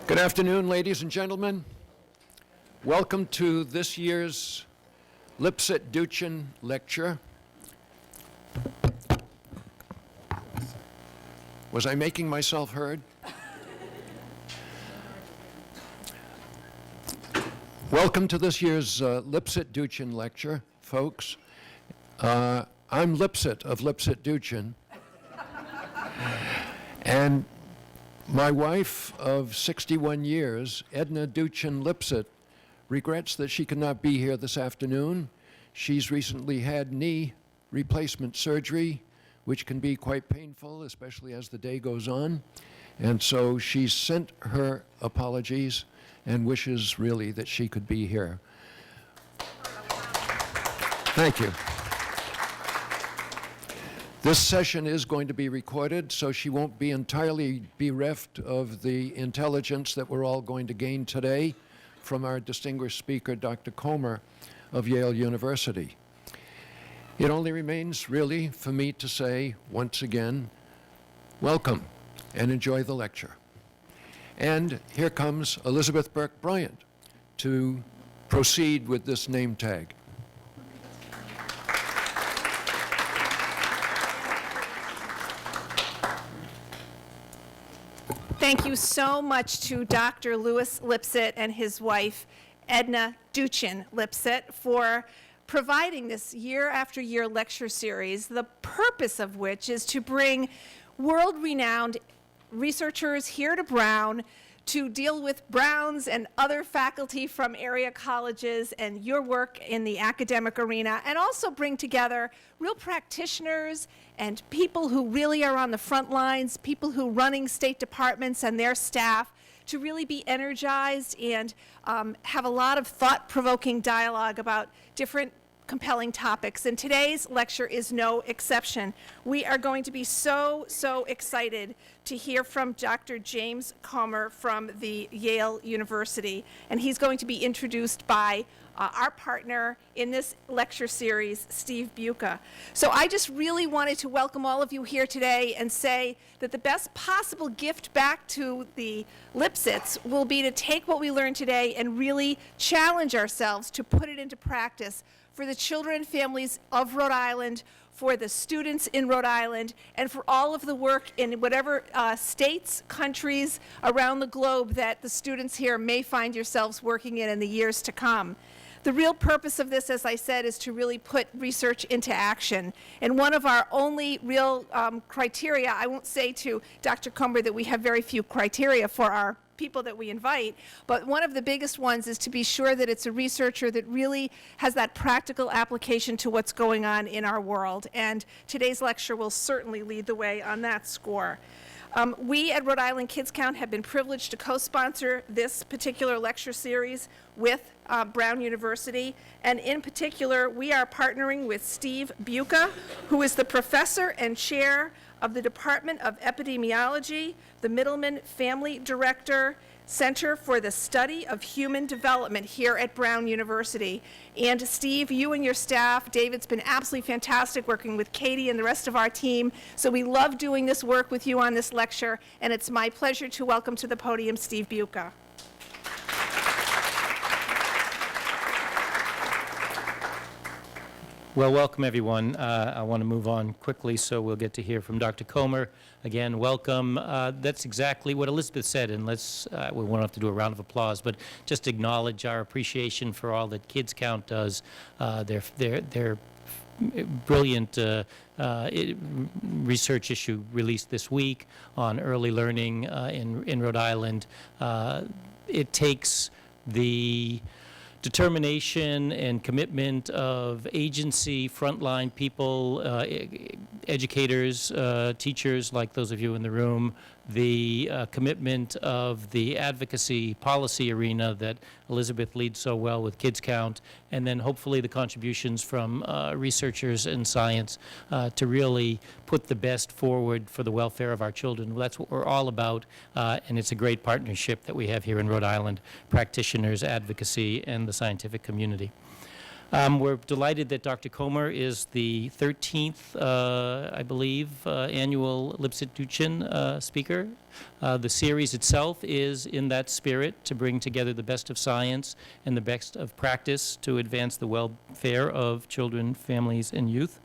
Good afternoon, ladies and gentlemen. Welcome to this year's Lipsitt-Duchin lecture. Was I making myself heard? Welcome to this year's Lipsitt-Duchin lecture, folks. I'm Lipsitt of Lipsitt-Duchin. And my wife of 61 years, Edna Duchin Lipsitt, regrets that she cannot be here this afternoon. She's recently had knee replacement surgery, which can be quite painful, especially as the day goes on. And so she's sent her apologies and wishes really that she could be here. Thank you. This session is going to be recorded, so she won't be entirely bereft of the intelligence that we're all going to gain today from our distinguished speaker, Dr. Comer of Yale University. It only remains really for me to say once again, welcome and enjoy the lecture. And here comes Elizabeth Burke Bryant to proceed with this name tag. Thank you so much to Dr. Louis Lipsitt and his wife, Edna Duchin Lipsitt, for providing this year after year lecture series, the purpose of which is to bring world-renowned researchers here to Brown to deal with Brown's and other faculty from area colleges and your work in the academic arena, and also bring together real practitioners and people who really are on the front lines, people who are running state departments and their staff, to really be energized and have a lot of thought-provoking dialogue about different compelling topics. And today's lecture is no exception. We are going to be so excited to hear from Dr. James Comer from the Yale University. And he's going to be introduced by our partner in this lecture series, Steve Bucca. So I just really wanted to welcome all of you here today and say that the best possible gift back to the Lipsitts will be to take what we learned today and really challenge ourselves to put it into practice for the children and families of Rhode Island, for the students in Rhode Island, and for all of the work in whatever states, countries around the globe that the students here may find yourselves working in the years to come. The real purpose of this, as I said, is to really put research into action. And one of our only real criteria, I won't say to Dr. Comer that we have very few criteria for our people that we invite, but one of the biggest ones is to be sure that it's a researcher that really has that practical application to what's going on in our world. And today's lecture will certainly lead the way on that score. We at Rhode Island Kids Count have been privileged to co-sponsor this particular lecture series with Brown University, and in particular we are partnering with Steve Bucca, who is the professor and chair of the Department of Epidemiology, the Middleman Family Director, Center for the Study of Human Development here at Brown University. And Steve, you and your staff, David's been absolutely fantastic working with Katie and the rest of our team. So we love doing this work with you on this lecture, and it's my pleasure to welcome to the podium Steve Bucca. Well, welcome everyone. I want to move on quickly so we'll get to hear from Dr. Comer. Again, welcome. That's exactly what Elizabeth said, and we won't have to do a round of applause, but just acknowledge our appreciation for all that Kids Count does. Their brilliant research issue released this week on early learning in Rhode Island. It takes the determination and commitment of agency, frontline people, educators, teachers like those of you in the room, the commitment of the advocacy policy arena that Elizabeth leads so well with Kids Count, and then hopefully the contributions from researchers in science to really put the best forward for the welfare of our children. That's what we're all about, and it's a great partnership that we have here in Rhode Island, practitioners, advocacy, and the scientific community. We're delighted that Dr. Comer is the 13th, I believe, annual Lipsitt-Duchin speaker. The series itself is in that spirit to bring together the best of science and the best of practice to advance the welfare of children, families, and youth.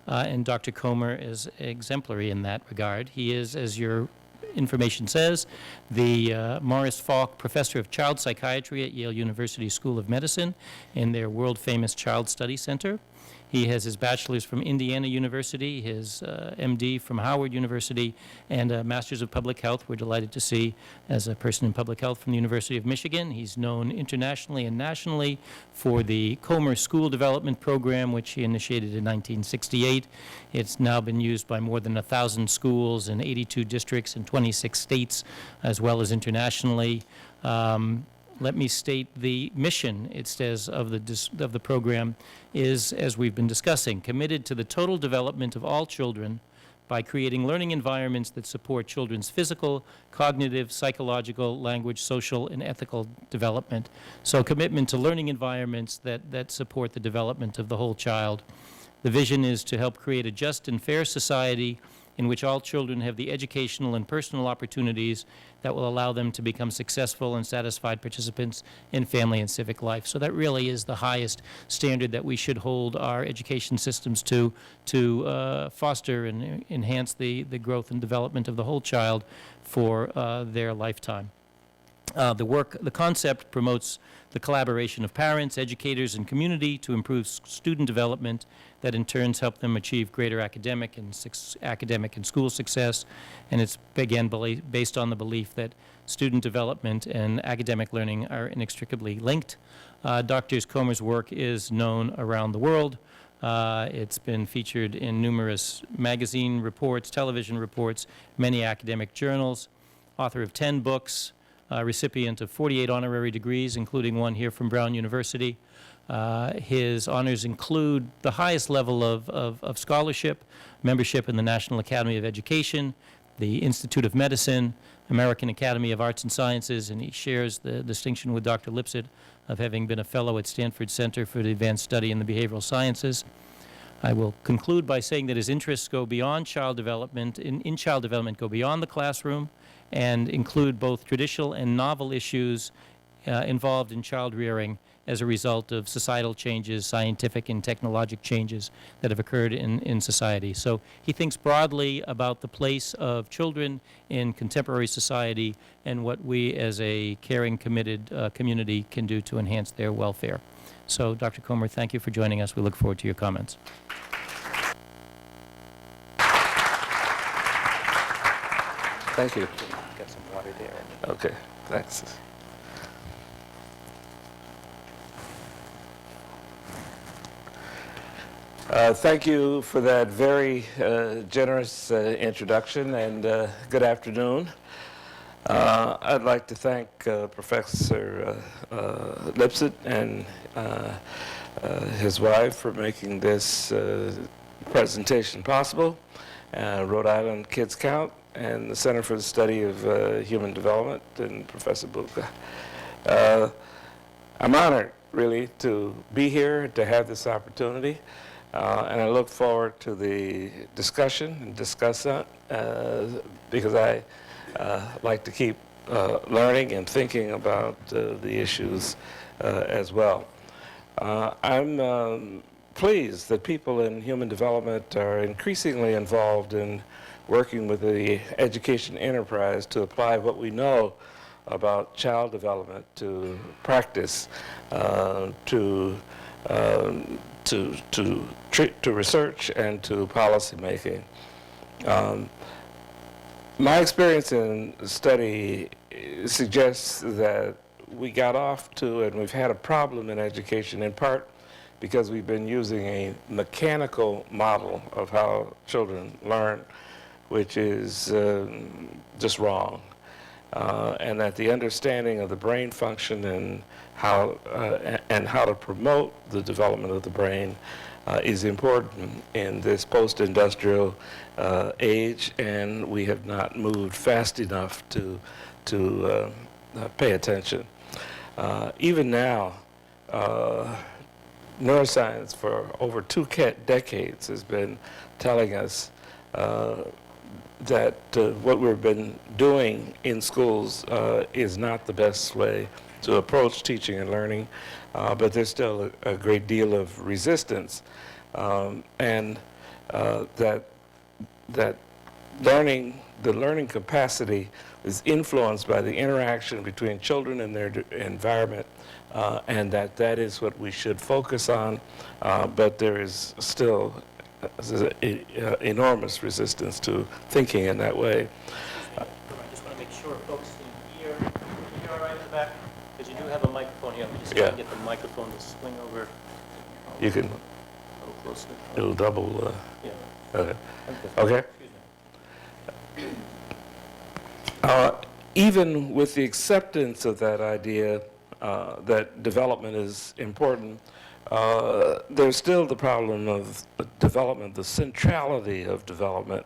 And Dr. Comer is exemplary in that regard. He is, as your information says, the Morris Falk Professor of Child Psychiatry at Yale University School of Medicine in their world-famous Child Study Center. He has his bachelor's from Indiana University, his MD from Howard University, and a master's of public health. We're delighted to see as a person in public health from the University of Michigan. He's known internationally and nationally for the Comer School Development Program, which he initiated in 1968. It's now been used by more than 1,000 schools in 82 districts in 26 states, as well as internationally. Let me state the mission, it says, of the program is, as we've been discussing, committed to the total development of all children by creating learning environments that support children's physical, cognitive, psychological, language, social, and ethical development. So commitment to learning environments that support the development of the whole child. The vision is to help create a just and fair society in which all children have the educational and personal opportunities that will allow them to become successful and satisfied participants in family and civic life. So that really is the highest standard that we should hold our education systems to foster and enhance the growth and development of the whole child for their lifetime. The concept promotes the collaboration of parents, educators, and community to improve student development that in turn help them achieve greater academic and school success. And it's, again, based on the belief that student development and academic learning are inextricably linked. Dr. Comer's work is known around the world. It's been featured in numerous magazine reports, television reports, many academic journals, author of 10 books, recipient of 48 honorary degrees, including one here from Brown University. His honors include the highest level of scholarship, membership in the National Academy of Education, the Institute of Medicine, American Academy of Arts and Sciences, and he shares the distinction with Dr. Lipsitt of having been a fellow at Stanford Center for the Advanced Study in the Behavioral Sciences. I will conclude by saying that his interests go beyond child development, in child development go beyond the classroom, and include both traditional and novel issues involved in child rearing as a result of societal changes, scientific and technologic changes that have occurred in society. So he thinks broadly about the place of children in contemporary society and what we as a caring, committed community can do to enhance their welfare. So Dr. Comer, thank you for joining us. We look forward to your comments. Thank you. Got some water there. Okay, thanks. Thank you for that very generous introduction, and good afternoon. I'd like to thank Professor Lipsitt and his wife for making this presentation possible, Rhode Island Kids Count, and the Center for the Study of Human Development, and Professor Buka. I'm honored, really, to be here, to have this opportunity, and I look forward to the discussion and discussant, because I like to keep learning and thinking about the issues as well. I'm pleased that people in human development are increasingly involved in working with the education enterprise to apply what we know about child development to practice, to research, and to policy making. My experience in study suggests that we got off to, and we've had a problem in education in part because we've been using a mechanical model of how children learn, which is just wrong. And that the understanding of the brain function and how to promote the development of the brain is important in this post-industrial age, and we have not moved fast enough to pay attention. Even now, neuroscience for over two decades has been telling us that what we've been doing in schools is not the best way to approach teaching and learning, but there's still a great deal of resistance, and that the learning capacity is influenced by the interaction between children and their environment, and that is what we should focus on, but there is still enormous resistance to thinking in that way. I just want to make sure folks can hear. Can you hear all right in the back? Because you do have a microphone here. I'm just trying to get the microphone to swing over You can, a little closer. it'll double, Yeah. okay. Okay. Excuse me. Even with the acceptance of that idea that development is important, there's still the problem of development. The centrality of development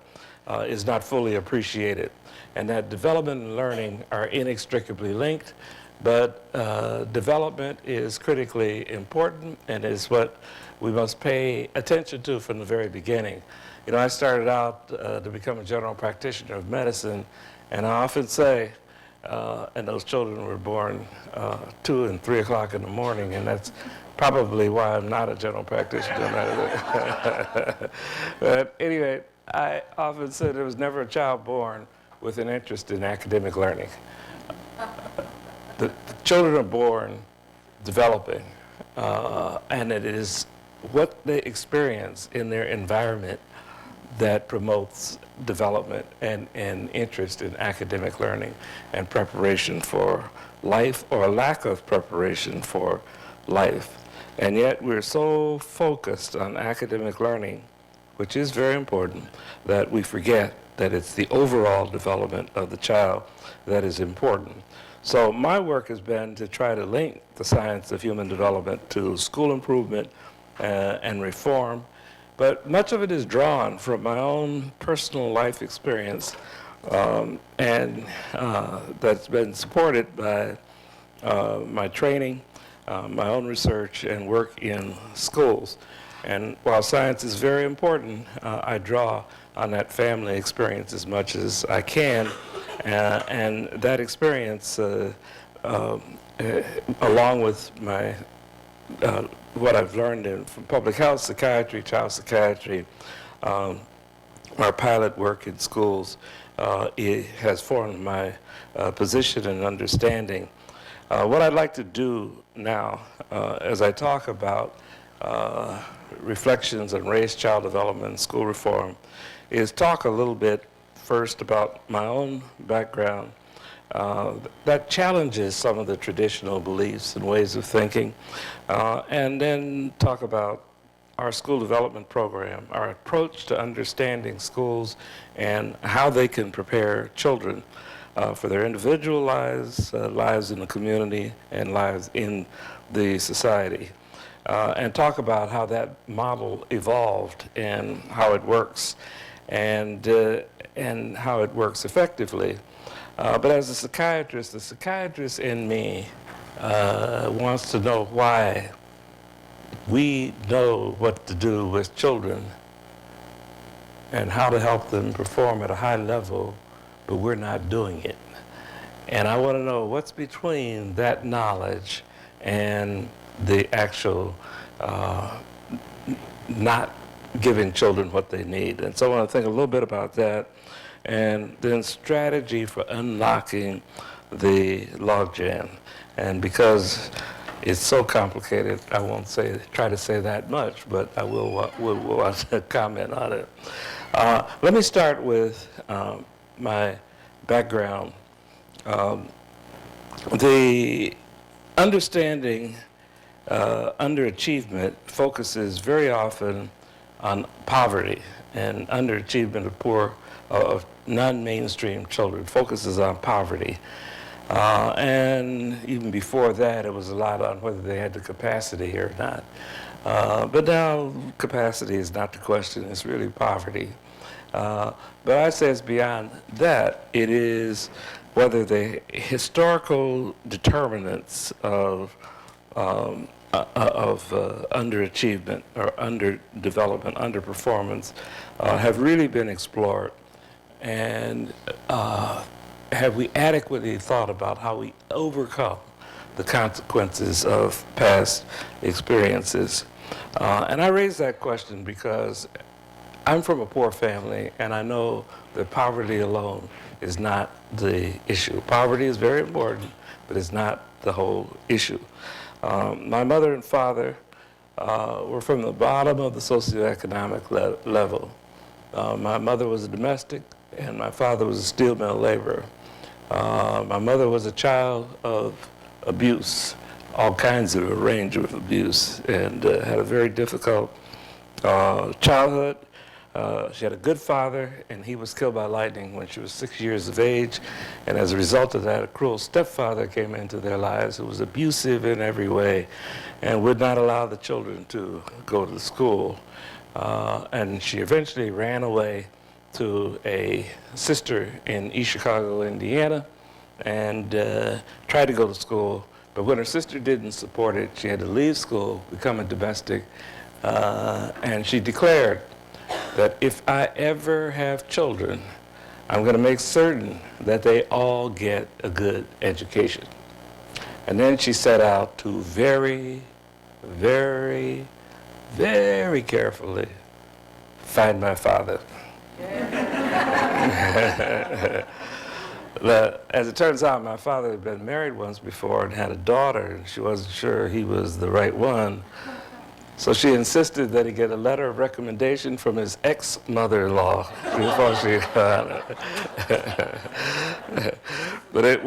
is not fully appreciated, and that development and learning are inextricably linked, but development is critically important and is what we must pay attention to from the very beginning. You know, I started out to become a general practitioner of medicine, and I often say, and those children were born 2 and 3 o'clock in the morning, and that's probably why I'm not a general practitioner. But anyway, I often said there was never a child born with an interest in academic learning. The children are born developing, and it is what they experience in their environment that promotes development and interest in academic learning and preparation for life, or lack of preparation for life. And yet we're so focused on academic learning, which is very important, that we forget that it's the overall development of the child that is important. So my work has been to try to link the science of human development to school improvement and reform. But much of it is drawn from my own personal life experience, and that's been supported by my training, my own research, and work in schools. And while science is very important, I draw on that family experience as much as I can, and that experience, along with my what I've learned from public health, psychiatry, child psychiatry, our pilot work in schools, it has formed my position and understanding. What I'd like to do now, as I talk about reflections on race, child development, and school reform, is talk a little bit first about my own background that challenges some of the traditional beliefs and ways of thinking, and then talk about our school development program, our approach to understanding schools and how they can prepare children for their individual lives, lives in the community, and lives in the society, and talk about how that model evolved and how it works, and how it works effectively. But as a psychiatrist, the psychiatrist in me wants to know why we know what to do with children and how to help them perform at a high level, but we're not doing it. And I want to know what's between that knowledge and the actual not giving children what they need. And so I want to think a little bit about that, and then strategy for unlocking the logjam. And because it's so complicated, I won't try to say that much, but I will want to comment on it. Let me start with my background. The understanding underachievement focuses very often on poverty, and underachievement of poor, of non-mainstream children focuses on poverty. And even before that, it was a lot on whether they had the capacity or not. But now capacity is not the question, it's really poverty. But I'd say it's beyond that. It is whether the historical determinants of underachievement or underdevelopment, underperformance, have really been explored. And have we adequately thought about how we overcome the consequences of past experiences? And I raise that question because I'm from a poor family, and I know that poverty alone is not the issue. Poverty is very important, but it's not the whole issue. My mother and father were from the bottom of the socioeconomic level. My mother was a domestic, and my father was a steel mill laborer. My mother was a child of abuse, all kinds of a range of abuse, and had a very difficult childhood. She had a good father, and he was killed by lightning when she was 6 years of age. And as a result of that, a cruel stepfather came into their lives who was abusive in every way and would not allow the children to go to school. And she eventually ran away to a sister in East Chicago, Indiana, and tried to go to school. But when her sister didn't support it, she had to leave school, become a domestic, and she declared that if I ever have children, I'm going to make certain that they all get a good education. And then she set out to very, very, very carefully find my father. As it turns out, my father had been married once before and had a daughter, and she wasn't sure he was the right one. So she insisted that he get a letter of recommendation from his ex-mother-in-law before she but it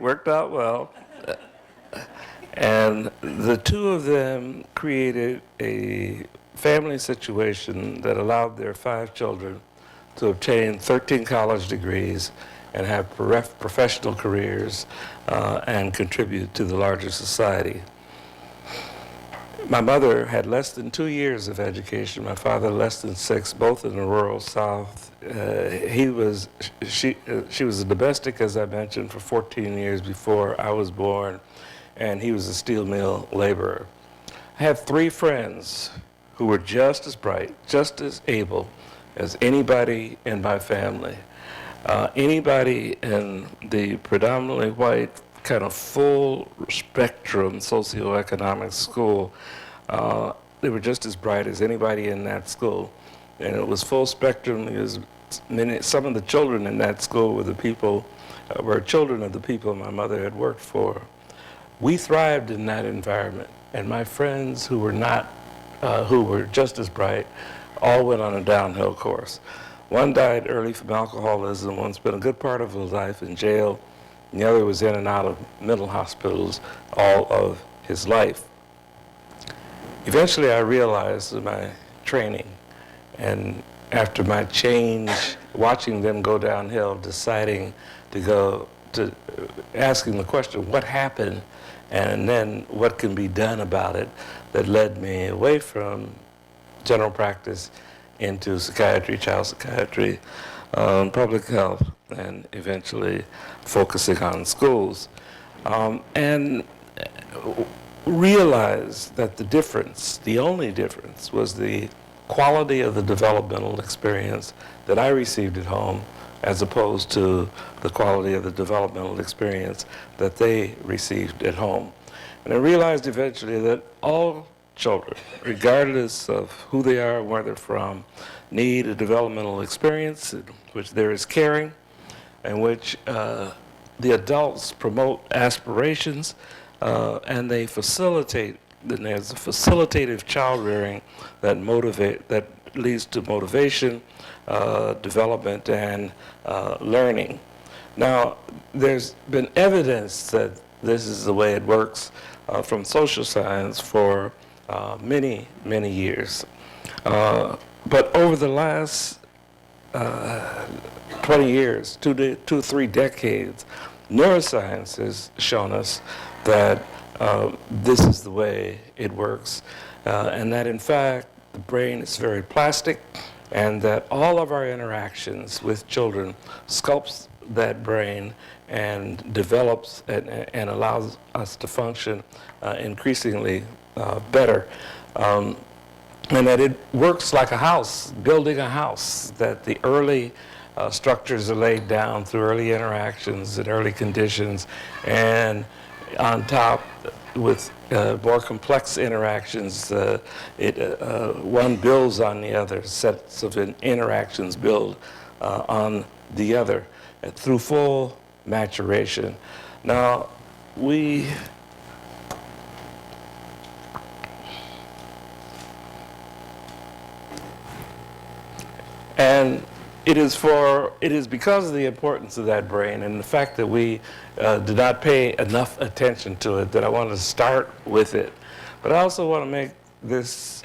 worked out well. And the two of them created a family situation that allowed their 5 children to obtain 13 college degrees and have professional careers and contribute to the larger society. My mother had less than 2 years of education. My father less than 6, both in the rural South. She was a domestic, as I mentioned, for 14 years before I was born, and he was a steel mill laborer. I had 3 friends who were just as bright, just as able as anybody in my family. Anybody in the predominantly white, kind of full spectrum socioeconomic school, they were just as bright as anybody in that school. And it was full spectrum because some of the children in that school were children of the people my mother had worked for. We thrived in that environment, and my friends who were just as bright all went on a downhill course. One died early from alcoholism, one spent a good part of his life in jail, and the other was in and out of mental hospitals all of his life. Eventually I realized in my training, and after my change, watching them go downhill, deciding to go to asking the question, what happened, and then what can be done about it, that led me away from general practice into psychiatry, child psychiatry, public health, and eventually focusing on schools. And realized that the difference, the only difference, was the quality of the developmental experience that I received at home as opposed to the quality of the developmental experience that they received at home. And I realized eventually that all children, regardless of who they are and where they're from, need a developmental experience in which there is caring, in which the adults promote aspirations, and they facilitate, and there's a facilitative child rearing that leads to motivation, development, and learning. Now, there's been evidence that this is the way it works from social science for many, many years. But over the last 20 years, 2 to 3 decades, neuroscience has shown us that this is the way it works, and that in fact the brain is very plastic, and that all of our interactions with children sculpts that brain and develops and allows us to function increasingly better. And that it works like a house, building a house, that the early structures are laid down through early interactions and early conditions, and on top with more complex interactions, one builds on the other, sets of interactions build on the other through full maturation. Now, and it is because of the importance of that brain and the fact that we do not pay enough attention to it that I want to start with it. But I also want to make this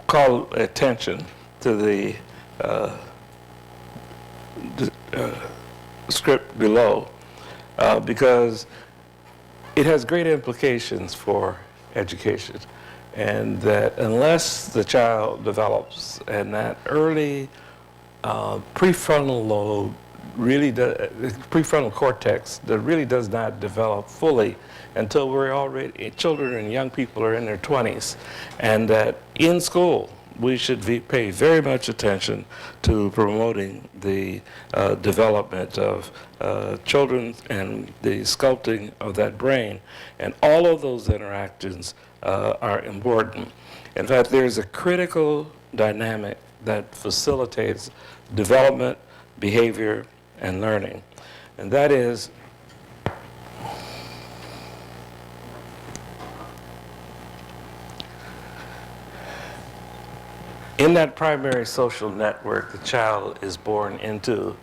call attention to the script below because it has great implications for education. And that unless the child develops and that early prefrontal lobe prefrontal cortex that really does not develop fully until we're already, children and young people are in their 20s, and that in school we should pay very much attention to promoting the development of children and the sculpting of that brain. And all of those interactions are important. In fact, there's a critical dynamic that facilitates development, behavior, and learning. And that is in that primary social network the child is born into,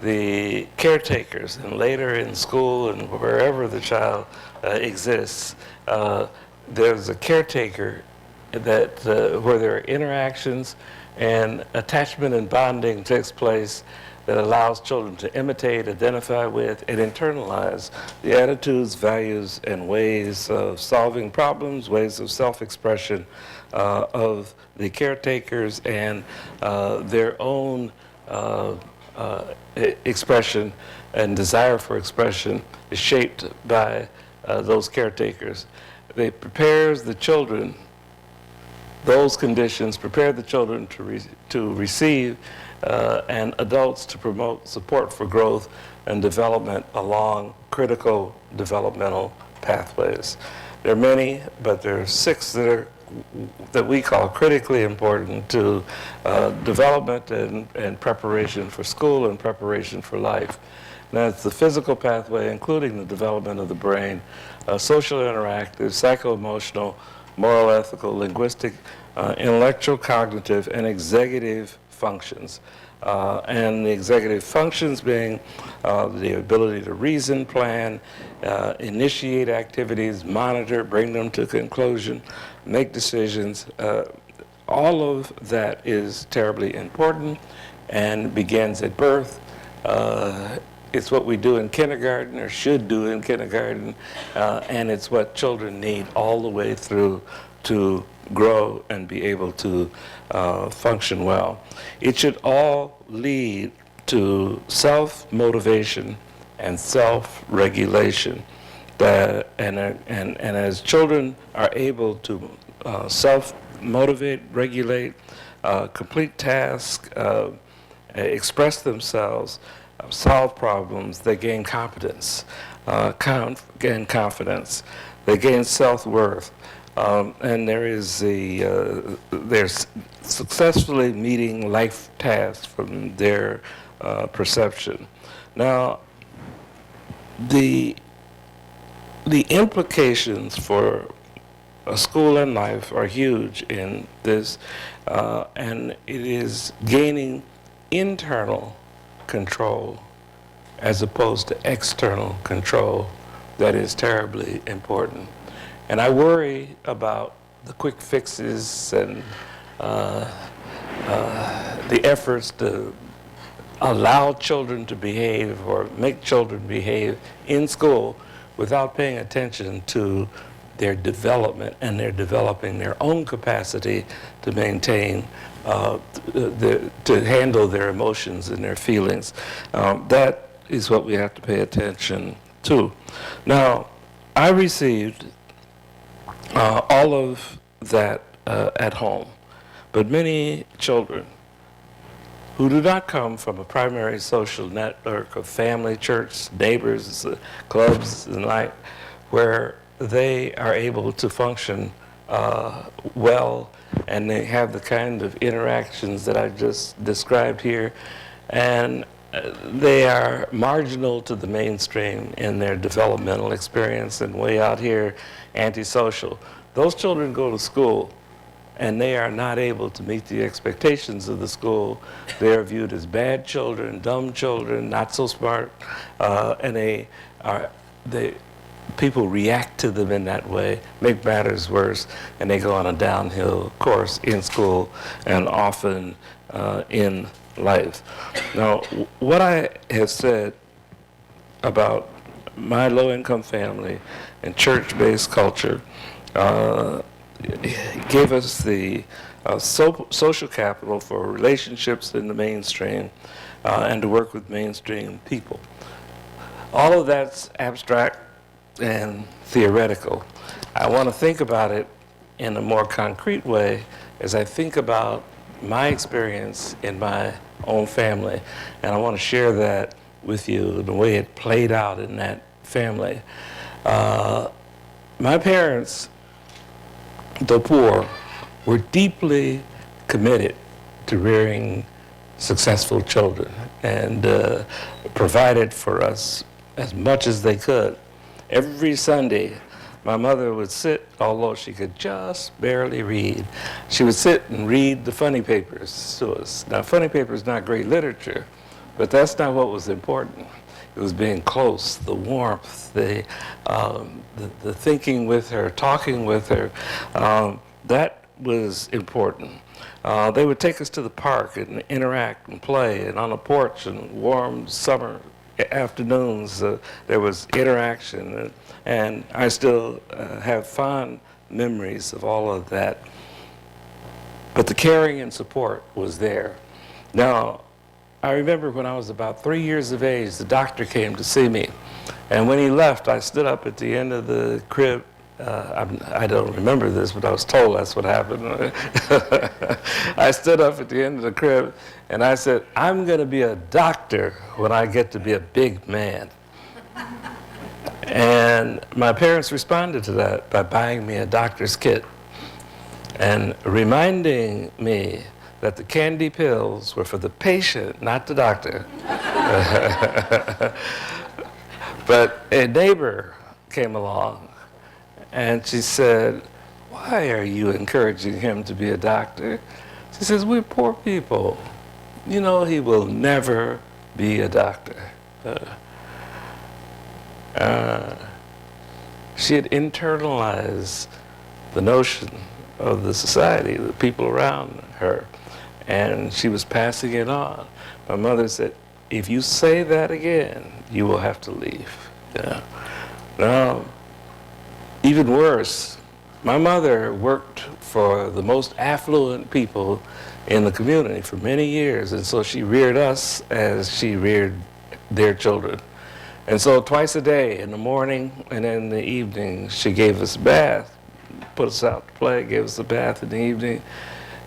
the caretakers, and later in school and wherever the child exists, there's a caretaker that where there are interactions and attachment and bonding takes place that allows children to imitate, identify with, and internalize the attitudes, values, and ways of solving problems, ways of self-expression of the caretakers, and their own expression and desire for expression is shaped by those caretakers. It prepares the children, those conditions prepare the children to receive and adults to promote support for growth and development along critical developmental pathways. There are many, but there are 6 that we call critically important to development and preparation for school and preparation for life. And that's the physical pathway, including the development of the brain, social interactive, psycho-emotional, moral, ethical, linguistic, intellectual, cognitive, and executive functions. And the executive functions being the ability to reason, plan, initiate activities, monitor, bring them to conclusion, make decisions. All of that is terribly important and begins at birth. It's what we do in kindergarten, or should do in kindergarten, and it's what children need all the way through to grow and be able to function well. It should all lead to self-motivation and self-regulation. And as children are able to self-motivate, regulate, complete tasks, express themselves, solve problems, they gain competence, gain confidence, they gain self-worth, and they're successfully meeting life tasks from their perception. Now, the implications for a school and life are huge in this, and it is gaining internal control as opposed to external control that is terribly important. And I worry about the quick fixes and the efforts to allow children to behave or make children behave in school without paying attention to their development, and they're developing their own capacity to maintain, to handle their emotions and their feelings. That is what we have to pay attention to. Now, I received all of that at home, but many children who do not come from a primary social network of family, church, neighbors, clubs, and like, where they are able to function well, and they have the kind of interactions that I just described here, and they are marginal to the mainstream in their developmental experience and way out here antisocial. Those children go to school and they are not able to meet the expectations of the school. They are viewed as bad children, dumb children, not so smart, and people react to them in that way, make matters worse, and they go on a downhill course in school and often in life. Now, what I have said about my low-income family and church-based culture gave us the social capital for relationships in the mainstream and to work with mainstream people. All of that's abstract and theoretical. I want to think about it in a more concrete way as I think about my experience in my own family, and I want to share that with you, the way it played out in that family. My parents, though poor, were deeply committed to rearing successful children and provided for us as much as they could. Every Sunday, my mother would sit, although she could just barely read, she would sit and read the funny papers to us. Now, funny papers not great literature, but that's not what was important. It was being close, the warmth, the thinking with her, talking with her. That was important. They would take us to the park and interact and play, and on the porch in warm summer afternoons, there was interaction, and I still have fond memories of all of that. But the caring and support was there. Now, I remember when I was about 3 years of age, the doctor came to see me, and when he left, I stood up at the end of the crib. I don't remember this, but I was told that's what happened. I stood up at the end of the crib, and I said, I'm going to be a doctor when I get to be a big man. And my parents responded to that by buying me a doctor's kit and reminding me that the candy pills were for the patient, not the doctor. But a neighbor came along, and she said, why are you encouraging him to be a doctor? She says, we're poor people. You know, he will never be a doctor. She had internalized the notion of the society, the people around her, and she was passing it on. My mother said, if you say that again, you will have to leave. Yeah. Now, even worse, my mother worked for the most affluent people in the community for many years, and so she reared us as she reared their children. And so twice a day, in the morning and in the evening, she gave us a bath, put us out to play, gave us a bath in the evening,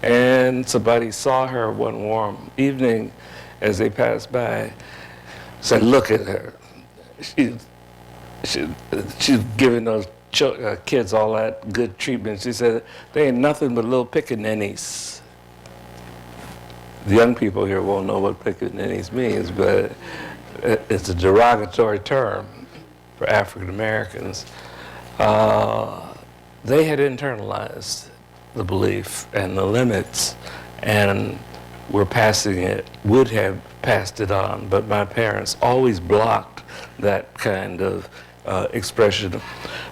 and somebody saw her one warm evening as they passed by, said, look at her. She's giving those kids all that good treatment. She said, they ain't nothing but little pickaninnies. The young people here won't know what pickaninnies means, but it's a derogatory term for African Americans. They had internalized the belief and the limits, and were passing it, would have passed it on, but my parents always blocked that kind of expression.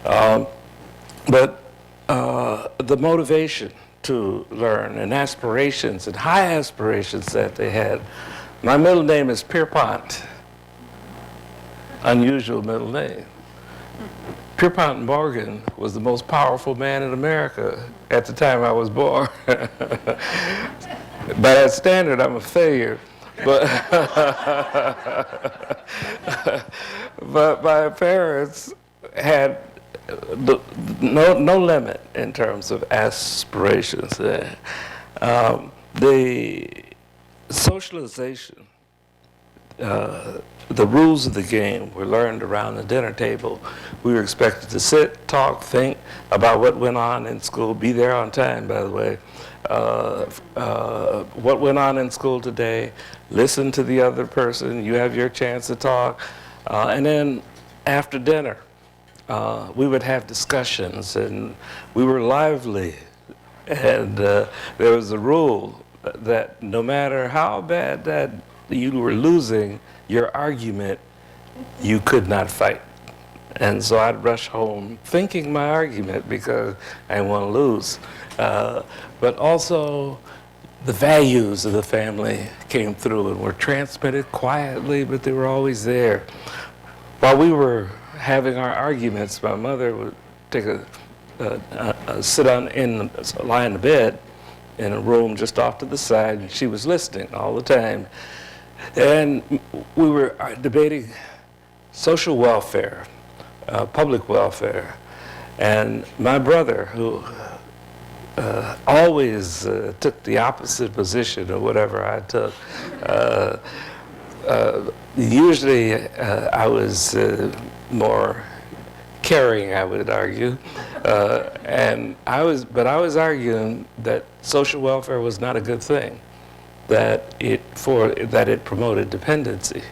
But the motivation to learn and aspirations and high aspirations that they had. My middle name is Pierpont. Unusual middle name. Pierpont Morgan was the most powerful man in America at the time I was born. By that standard, I'm a failure. But, but my parents had no limit in terms of aspirations. The socialization, the rules of the game were learned around the dinner table. We were expected to sit, talk, think about what went on in school, be there on time, by the way, what went on in school today, listen to the other person, you have your chance to talk, and then after dinner, we would have discussions, and we were lively, and there was a rule that no matter how bad that you were losing your argument, you could not fight. And so I'd rush home thinking my argument because I didn't want to lose. But also the values of the family came through and were transmitted quietly, but they were always there. While we were having our arguments, my mother would take lie in the bed in a room just off to the side, and she was listening all the time. And we were debating social welfare, public welfare. And my brother, who always took the opposite position of whatever I took, usually I was more caring, I would argue. And I was arguing that social welfare was not a good thing, that it promoted dependency.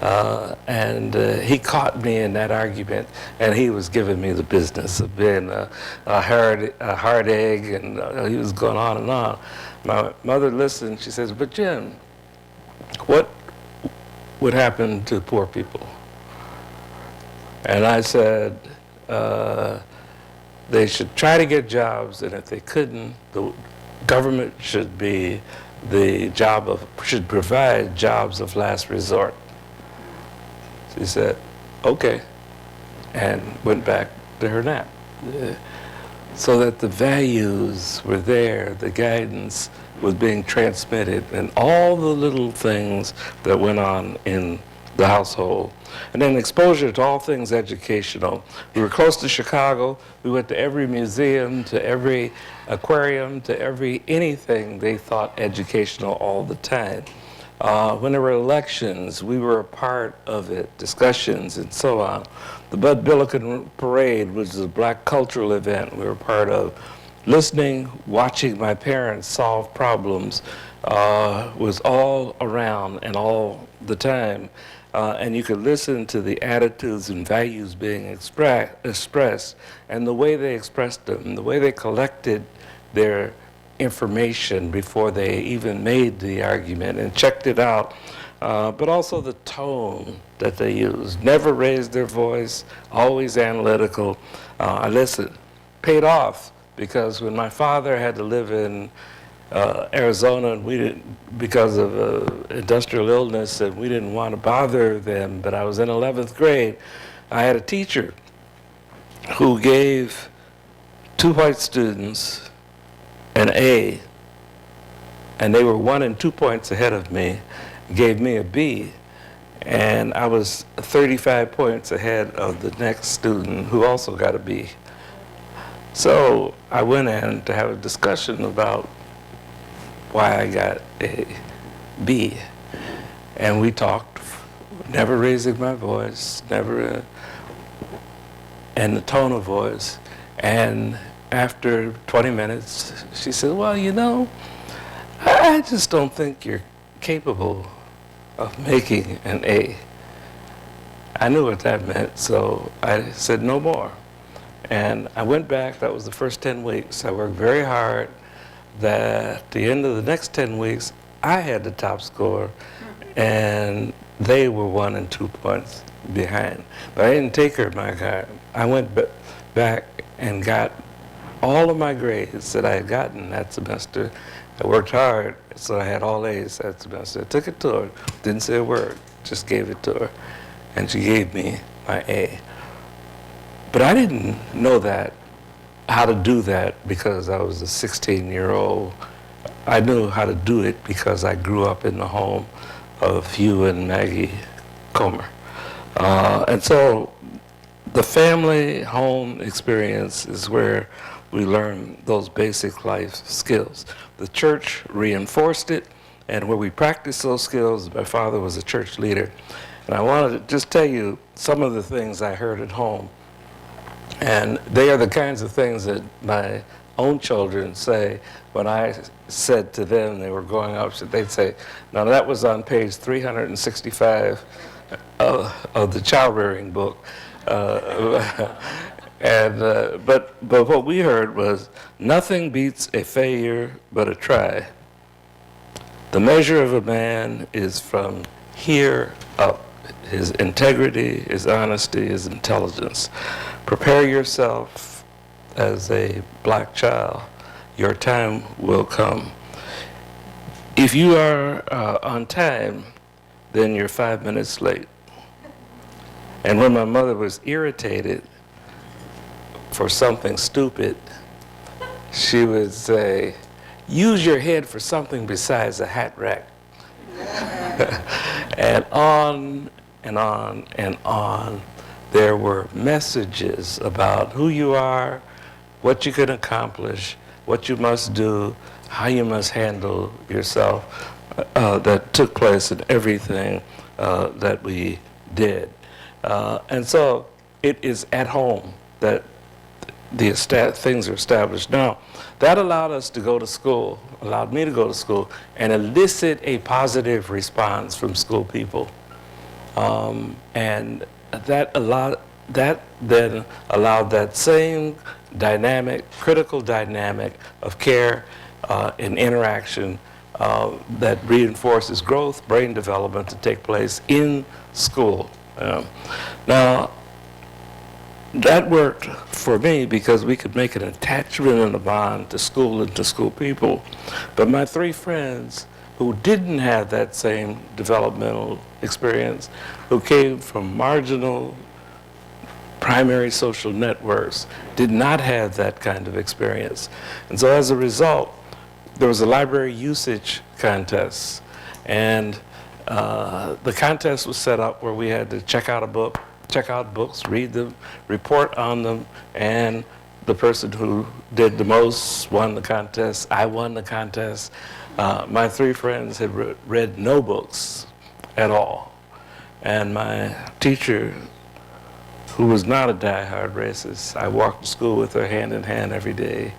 And he caught me in that argument, and he was giving me the business of being a hard egg, and he was going on and on. My mother listened. She says, "But Jim, what would happen to poor people?" And I said, they should try to get jobs, and if they couldn't, the government should provide jobs of last resort. She said, "Okay," and went back to her nap. So that the values were there, the guidance was being transmitted, and all the little things that went on in the household. And then exposure to all things educational. We were close to Chicago. We went to every museum, to every aquarium, to anything they thought educational all the time. When there were elections, we were a part of it, discussions and so on. The Bud Billiken Parade, which is a black cultural event we were part of. Listening, watching my parents solve problems was all around and all the time. And you could listen to the attitudes and values being expressed, and the way they expressed them, the way they collected their information before they even made the argument and checked it out, but also the tone that they used. Never raised their voice, always analytical. I listened. Paid off, because when my father had to live in Arizona, and we didn't, because of industrial illness, and we didn't want to bother them, but I was in 11th grade, I had a teacher who gave 2 white students an A, and they were 1 and 2 points ahead of me, gave me a B, and I was 35 points ahead of the next student who also got a B. So I went in to have a discussion about why I got a B, and we talked, never raising my voice, never, and the tone of voice, and after 20 minutes, she said, "Well, you know, I just don't think you're capable of making an A." I knew what that meant, so I said no more. And I went back. That was the first 10 weeks. I worked very hard. At the end of the next 10 weeks, I had the top score, and they were 1 and 2 points behind. But I didn't take her my card. I went back and got all of my grades that I had gotten that semester. I worked hard, so I had all A's that semester. I took it to her, didn't say a word, just gave it to her, and she gave me my A. But I didn't know how to do that, because I was a 16-year-old I knew how to do it because I grew up in the home of Hugh and Maggie Comer. And so the family home experience is where we learn those basic life skills. The church reinforced it, and where we practiced those skills, my father was a church leader. And I wanted to just tell you some of the things I heard at home. And they are the kinds of things that my own children say when I said to them they were growing up, they'd say, now that was on page 365 of the child-rearing book. But what we heard was, nothing beats a failure but a try. The measure of a man is from here up. His integrity, his honesty, his intelligence. Prepare yourself as a black child. Your time will come. If you are on time, then you're 5 minutes late. And when my mother was irritated for something stupid, she would say, use your head for something besides a hat rack. And on and on and on, there were messages about who you are, what you can accomplish, what you must do, how you must handle yourself, that took place in everything that we did. And so it is at home that the things are established. Now, that allowed us to go to school, allowed me to go to school and elicit a positive response from school people. And that then allowed that same dynamic, critical dynamic of care and interaction that reinforces growth, brain development to take place in school. Now, that worked for me because we could make an attachment and a bond to school and to school people. But my three friends who didn't have that same developmental experience, who came from marginal primary social networks, did not have that kind of experience. And so as a result, there was a library usage contest. And the contest was set up where we had to check out a book, check out books, read them, report on them, and the person who did the most won the contest. I won the contest. My three friends had read no books at all. And my teacher, who was not a diehard racist, I walked to school with her hand in hand every day.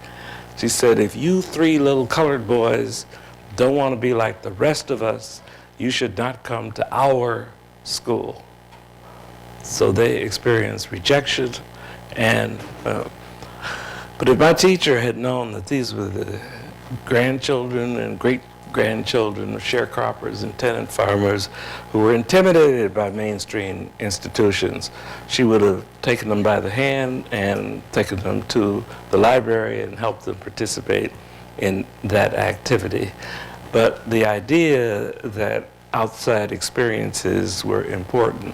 She said, if you three little colored boys don't want to be like the rest of us, you should not come to our school. So they experienced rejection. And but if my teacher had known that these were the grandchildren and great-grandchildren of sharecroppers and tenant farmers who were intimidated by mainstream institutions, she would have taken them by the hand and taken them to the library and helped them participate in that activity. But the idea that outside experiences were important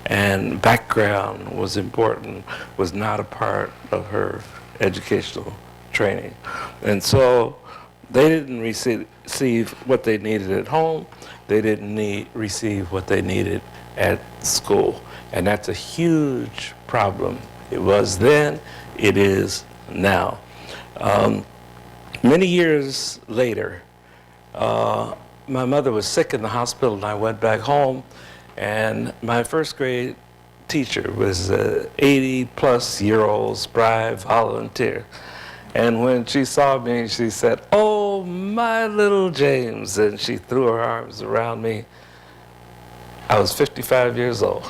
and background was important was not a part of her educational training. And so they didn't receive what they needed at home. They didn't receive what they needed at school. And that's a huge problem. It was then, it is now. Many years later, my mother was sick in the hospital and I went back home, and my first grade teacher was an 80-plus-year-old spry volunteer. And when she saw me, she said, "Oh, my little James," and she threw her arms around me. I was 55 years old.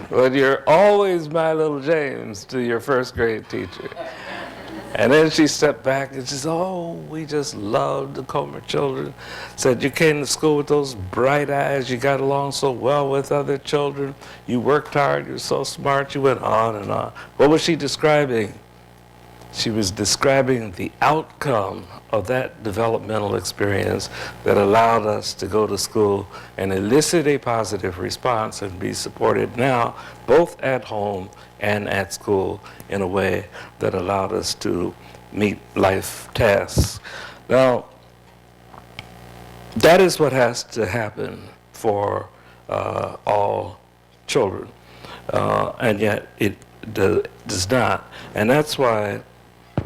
But you're always my little James to your first grade teacher. And then she stepped back and she said, "Oh, we just loved the Comer children." Said, "You came to school with those bright eyes. You got along so well with other children. You worked hard. You're so smart." You went on and on. What was she describing? She was describing the outcome of that developmental experience that allowed us to go to school and elicit a positive response and be supported now, both at home and at school, in a way that allowed us to meet life tasks. Now, that is what has to happen for all children, and yet it does not. And that's why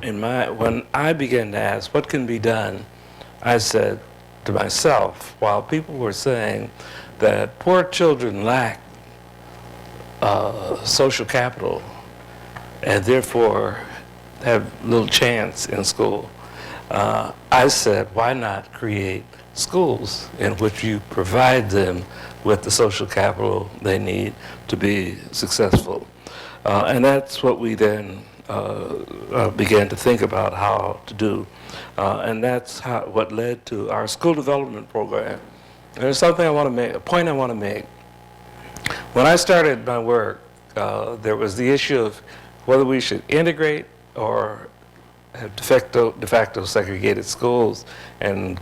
when I began to ask what can be done, I said to myself, while people were saying that poor children lack social capital and therefore have little chance in school, I said, why not create schools in which you provide them with the social capital they need to be successful? And that's what we then began to think about how to do. And that's what led to our school development program. There's something I want to make, a point I want to make. When I started my work, there was the issue of whether we should integrate or have de facto segregated schools, and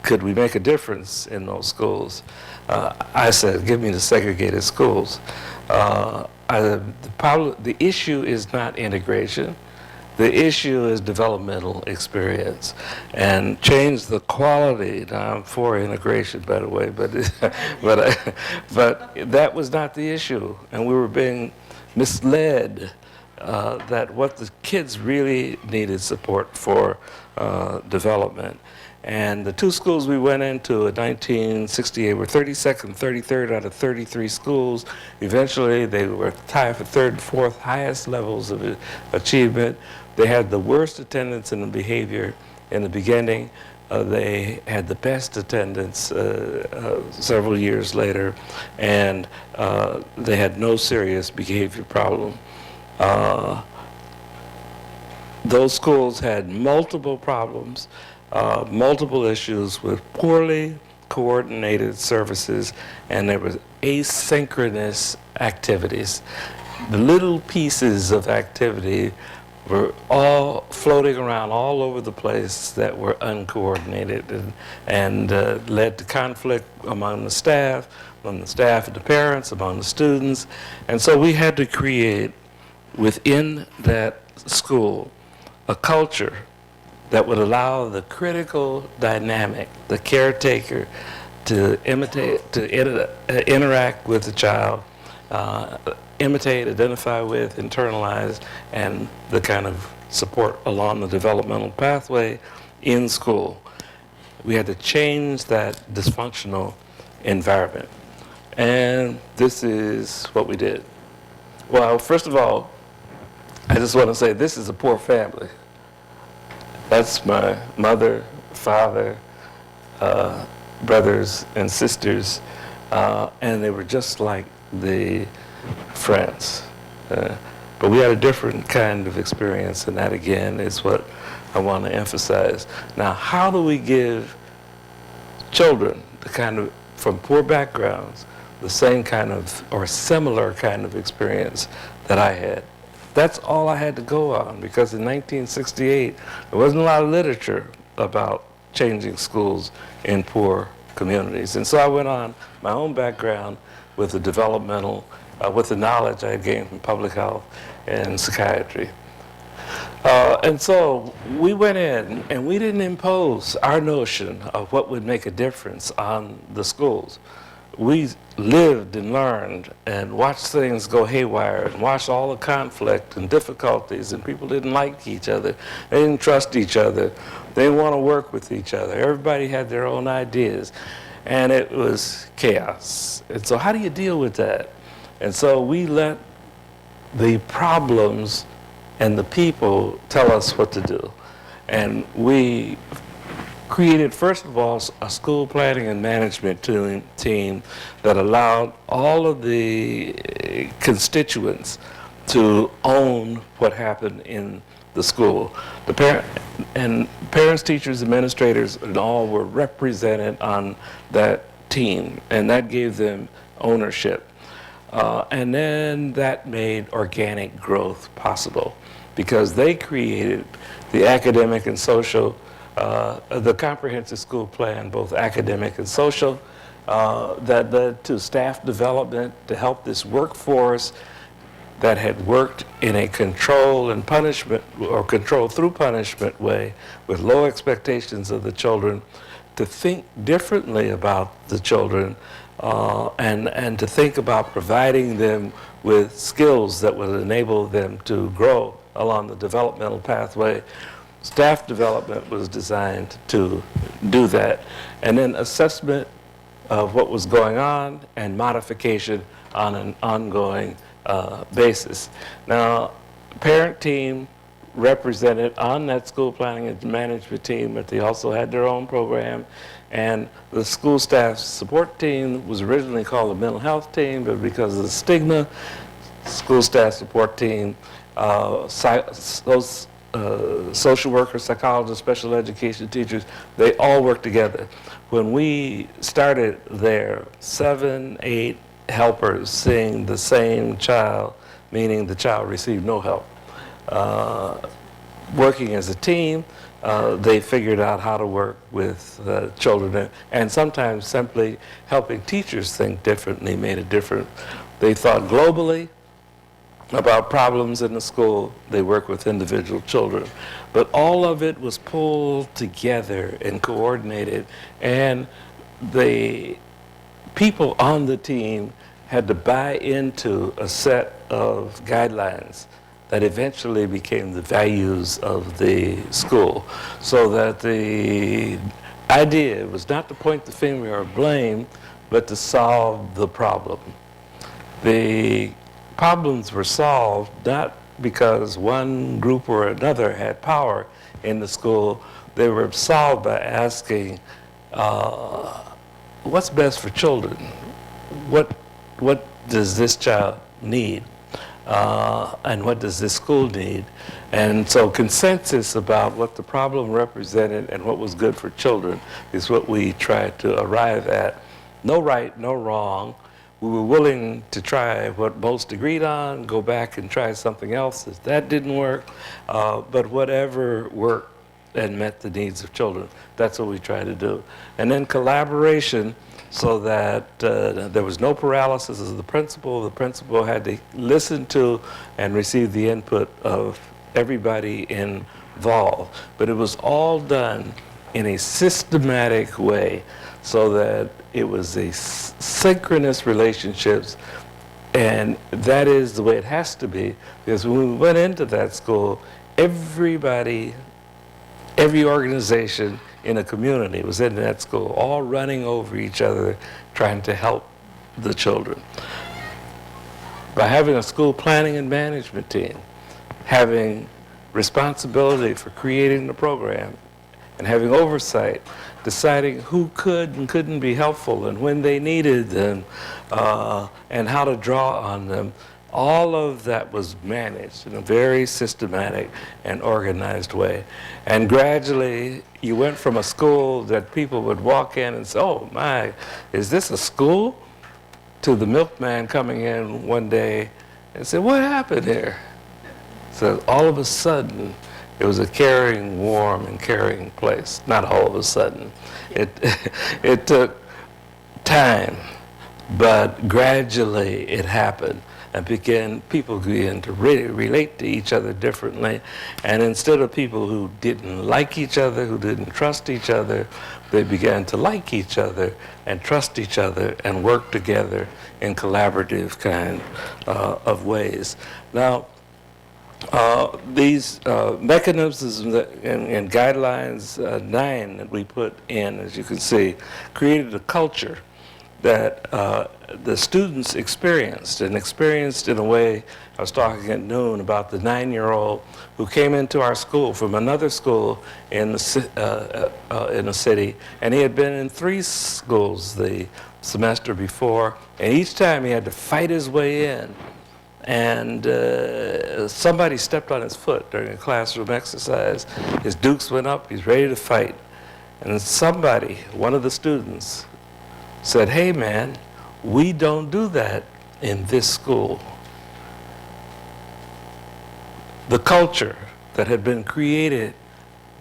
could we make a difference in those schools? I said, give me the segregated schools. The issue is not integration. The issue is developmental experience, and change the quality. Now, I'm for integration, by the way, but but that was not the issue, and we were being misled that what the kids really needed support for development. And the two schools we went into in 1968 were 32nd, 33rd out of 33 schools. Eventually, they were tied for third and fourth highest levels of achievement. They had the worst attendance and behavior in the beginning. They had the best attendance several years later, and they had no serious behavior problem. Those schools had multiple problems, multiple issues with poorly coordinated services, and there was asynchronous activities. The little pieces of activity were all floating around all over the place that were uncoordinated, and led to conflict among the staff and the parents, among the students. And so we had to create within that school a culture that would allow the critical dynamic, the caretaker, to interact with the child, imitate, identify with, internalize, and the kind of support along the developmental pathway in school. We had to change that dysfunctional environment. And this is what we did. Well, first of all, I just want to say this is a poor family. That's my mother, father, brothers and sisters, and they were just like the friends. But we had a different kind of experience, and that again is what I want to emphasize. Now, how do we give children the kind of, from poor backgrounds, the same kind of, or similar kind of experience that I had? That's all I had to go on, because in 1968, there wasn't a lot of literature about changing schools in poor communities. And so I went on my own background with the developmental, with the knowledge I had gained from public health and psychiatry. And so we went in, and we didn't impose our notion of what would make a difference on the schools. We lived and learned and watched things go haywire and watched all the conflict and difficulties, and people didn't like each other. They didn't trust each other. They didn't want to work with each other. Everybody had their own ideas, and it was chaos. And so how do you deal with that? And so we let the problems and the people tell us what to do. And we created, first of all, a school planning and management team that allowed all of the constituents to own what happened in the school. Parents, teachers, administrators, and all were represented on that team, and that gave them ownership. And then that made organic growth possible, because they created the academic and social, the comprehensive school plan, both academic and social, that led to staff development to help this workforce that had worked in a control and punishment or control through punishment way with low expectations of the children to think differently about the children and to think about providing them with skills that would enable them to grow along the developmental pathway. Staff development was designed to do that. And then assessment of what was going on and modification on an ongoing basis. Now, parent team represented on that school planning and management team, but they also had their own program. And the school staff support team was originally called the mental health team, but because of the stigma, school staff support team, those social workers, psychologists, special education teachers, they all work together. When we started there, 7, 8 helpers seeing the same child, meaning the child received no help. Working as a team, they figured out how to work with children, and sometimes simply helping teachers think differently made a difference. They thought globally about problems in the school. They work with individual children. But all of it was pulled together and coordinated, and the people on the team had to buy into a set of guidelines that eventually became the values of the school, so that the idea was not to point the finger or blame, but to solve the problem. The problems were solved not because one group or another had power in the school. They were solved by asking, what's best for children? What does this child need? And what does this school need? And so consensus about what the problem represented and what was good for children is what we tried to arrive at. No right, no wrong. We were willing to try what most agreed on, go back and try something else if that didn't work, but whatever worked and met the needs of children, that's what we tried to do. And then collaboration, so that there was no paralysis of the principal. The principal had to listen to and receive the input of everybody involved. But it was all done in a systematic way so that it was a synchronous relationships, and that is the way it has to be, because when we went into that school, everybody, every organization in a community was in that school, all running over each other, trying to help the children. By having a school planning and management team, having responsibility for creating the program, and having oversight, deciding who could and couldn't be helpful and when they needed them, and how to draw on them, all of that was managed in a very systematic and organized way. And gradually, you went from a school that people would walk in and say, oh my, is this a school? To the milkman coming in one day and say, what happened here? So all of a sudden, it was a caring, warm, and caring place. Not all of a sudden. It took time, but gradually it happened. And people began to really relate to each other differently. And instead of people who didn't like each other, who didn't trust each other, they began to like each other and trust each other and work together in collaborative kind of ways. Now, these mechanisms and guidelines 9 that we put in, as you can see, created a culture that the students experienced in a way. I was talking at noon about the 9-year-old who came into our school from another school in the city, and he had been in 3 schools the semester before, and each time he had to fight his way in. And somebody stepped on his foot during a classroom exercise. His dukes went up, he's ready to fight. And somebody, one of the students, said, hey man, we don't do that in this school. The culture that had been created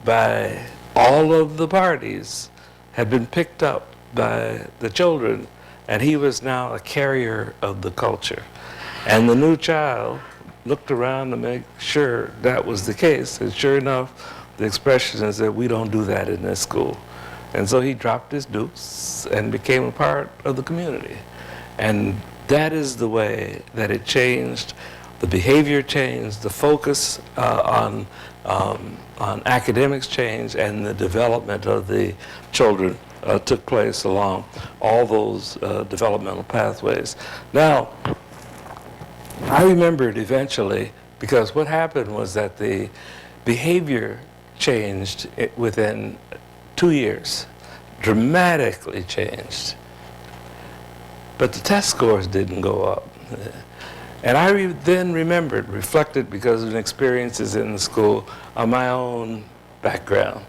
by all of the parties had been picked up by the children, and he was now a carrier of the culture. And the new child looked around to make sure that was the case. And sure enough, the expression is that we don't do that in this school. And so he dropped his dukes and became a part of the community. And that is the way that it changed. The behavior changed, the focus on academics changed, and the development of the children took place along all those developmental pathways. Now, I remembered eventually, because what happened was that the behavior changed within 2 years, dramatically changed. But the test scores didn't go up. And I then remembered, reflected because of experiences in the school on my own background,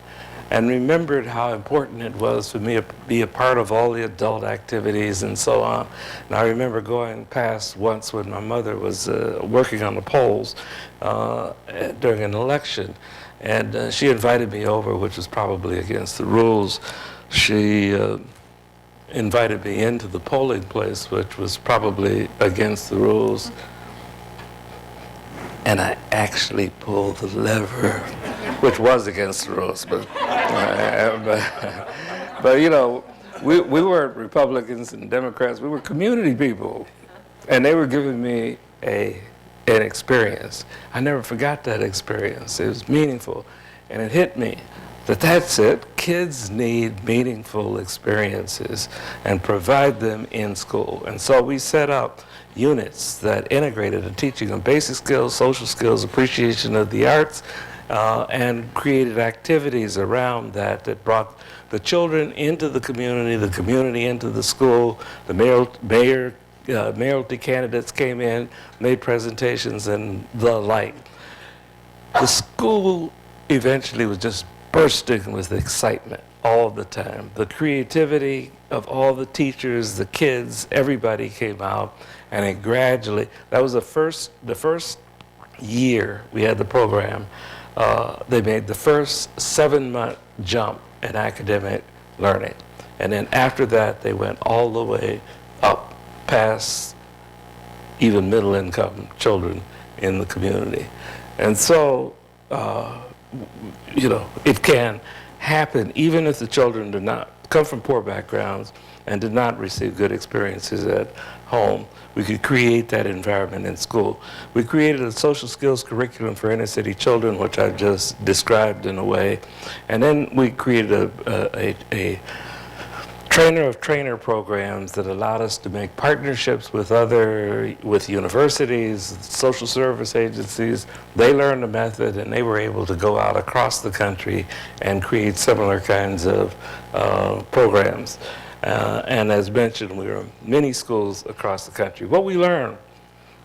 and remembered how important it was for me to be a part of all the adult activities and so on. And I remember going past once when my mother was working on the polls during an election, and she invited me over, which was probably against the rules. She invited me into the polling place, which was probably against the rules. And I actually pulled the lever, which was against the rules. But you know, we weren't Republicans and Democrats. We were community people. And they were giving me an experience. I never forgot that experience. It was meaningful. And it hit me that that's it. Kids need meaningful experiences and provide them in school. And so we set up units that integrated the teaching of basic skills, social skills, appreciation of the arts, and created activities around that that brought the children into the community into the school. The mayoralty candidates came in, made presentations and the like. The school eventually was just bursting with excitement all the time. The creativity of all the teachers, the kids, everybody came out, and it gradually, that was the first year we had the program, they made the first 7-month jump in academic learning. And then after that, they went all the way up past even middle-income children in the community. And so, you know, it can happen even if the children do not come from poor backgrounds and did not receive good experiences at home. We could create that environment in school. We created a social skills curriculum for inner city children, which I just described in a way. And then we created a trainer of trainer programs that allowed us to make partnerships with universities, social service agencies. They learned the method and they were able to go out across the country and create similar kinds of programs. And as mentioned, we were in many schools across the country. What we learned,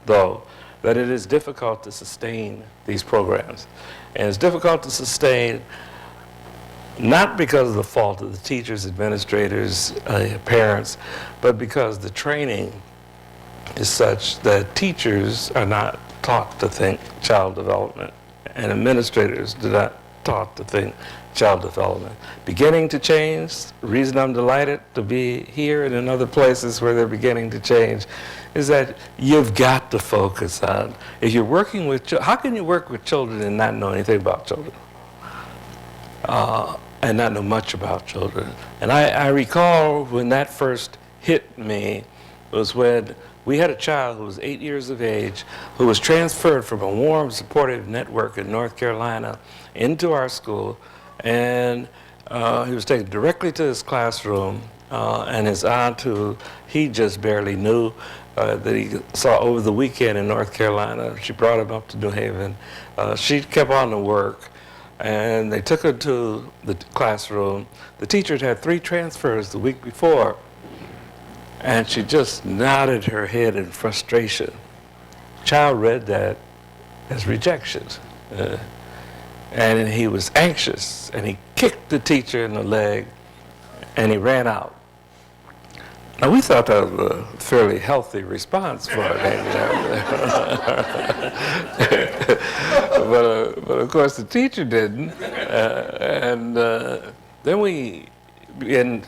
though, that it is difficult to sustain these programs. And it's difficult to sustain not because of the fault of the teachers, administrators, parents, but because the training is such that teachers are not taught to think child development, and administrators do not taught to think child development. Beginning to change. The reason I'm delighted to be here and in other places where they're beginning to change is that you've got to focus on, if you're working with, how can you work with children and not know anything about children? And not know much about children. And I recall when that first hit me was when we had a child who was 8 years of age who was transferred from a warm, supportive network in North Carolina into our school, and he was taken directly to his classroom, and his aunt, who he just barely knew, that he saw over the weekend in North Carolina, she brought him up to New Haven. She kept on to work, and they took her to the classroom. The teacher had 3 transfers the week before, and she just nodded her head in frustration. Child read that as rejection. And he was anxious, and he kicked the teacher in the leg, and he ran out. Now, we thought that was a fairly healthy response for an 8-year-old. But of course, the teacher didn't. And then we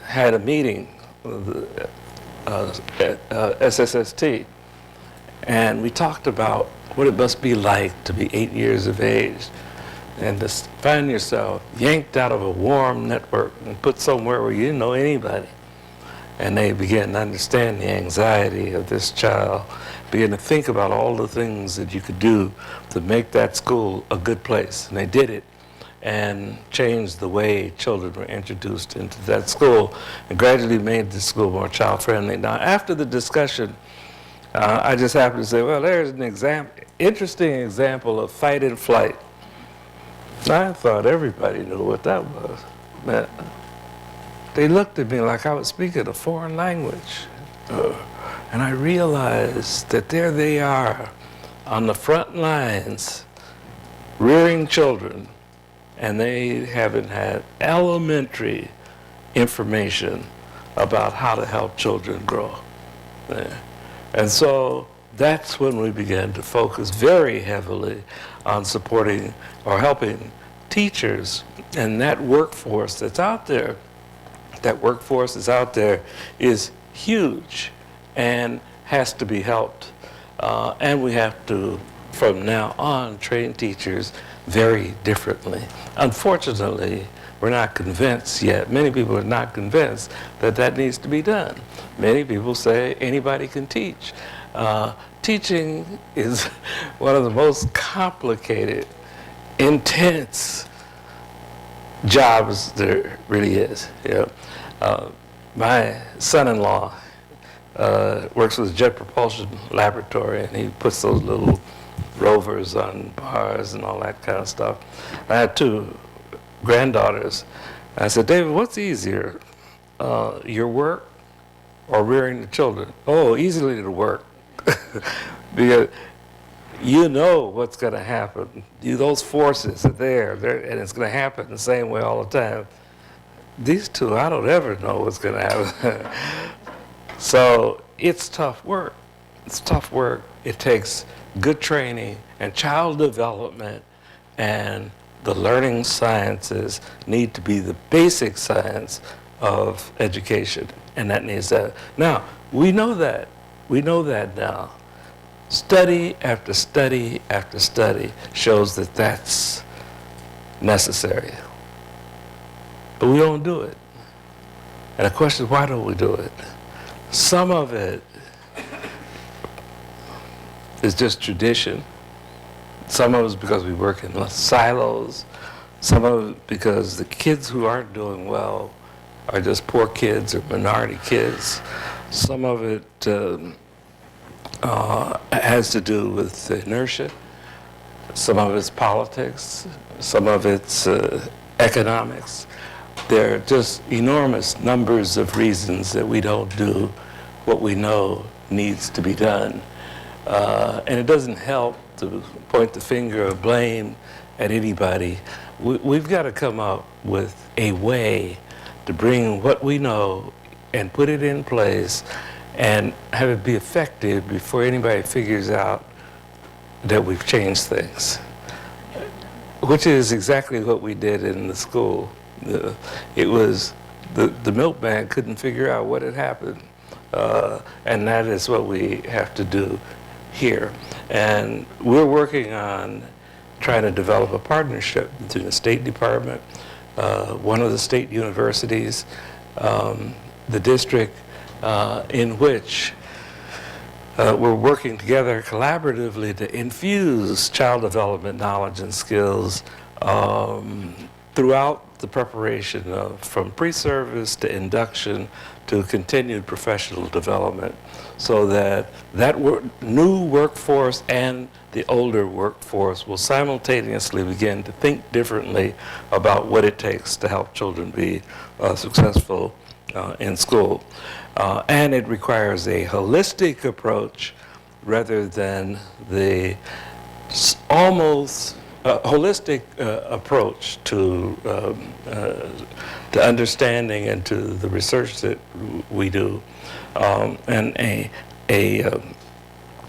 had a meeting with at SSST, And we talked about what it must be like to be 8 years of age and to find yourself yanked out of a warm network and put somewhere where you didn't know anybody. And they began to understand the anxiety of this child, began to think about all the things that you could do to make that school a good place. And they did it and changed the way children were introduced into that school and gradually made the school more child-friendly. Now, after the discussion, I just happened to say, well, there's an interesting example of fight and flight. I thought everybody knew what that was. But they looked at me like I was speaking a foreign language. And I realized that there they are on the front lines, rearing children, and they haven't had elementary information about how to help children grow. And so that's when we began to focus very heavily on supporting or helping teachers and that workforce that's out there. That workforce that's out there is huge and has to be helped. And we have to, from now on, train teachers very differently. Unfortunately, we're not convinced yet. Many people are not convinced that that needs to be done. Many people say anybody can teach. Teaching is one of the most complicated, intense jobs there really is. You know? My son-in-law works with the Jet Propulsion Laboratory, and he puts those little rovers on bars and all that kind of stuff. I had 2 granddaughters. I said, David, what's easier, your work or rearing the children? Oh, easily the work. Because you know what's going to happen. Those forces are there, and it's going to happen the same way all the time. These 2, I don't ever know what's going to happen. So it's tough work. It's tough work. It takes good training and child development, and the learning sciences need to be the basic science of education, and that needs that. Now, we know that. We know that now. Study after study after study shows that that's necessary. But we don't do it. And the question is, why don't we do it? Some of it is just tradition. Some of it is because we work in silos. Some of it because the kids who aren't doing well are just poor kids or minority kids. Some of it has to do with inertia. Some of it's politics. Some of it's economics. There are just enormous numbers of reasons that we don't do what we know needs to be done. And it doesn't help to point the finger of blame at anybody. We've got to come up with a way to bring what we know and put it in place and have it be effective before anybody figures out that we've changed things, which is exactly what we did in the school. It was the milkman couldn't figure out what had happened, and that is what we have to do here. And we're working on trying to develop a partnership between the State Department, one of the state universities, the district, in which we're working together collaboratively to infuse child development knowledge and skills throughout the preparation from pre-service to induction to continued professional development, so that new workforce and the older workforce will simultaneously begin to think differently about what it takes to help children be successful in school. And it requires a holistic approach rather than the almost holistic approach to understanding and to the research that we do, and a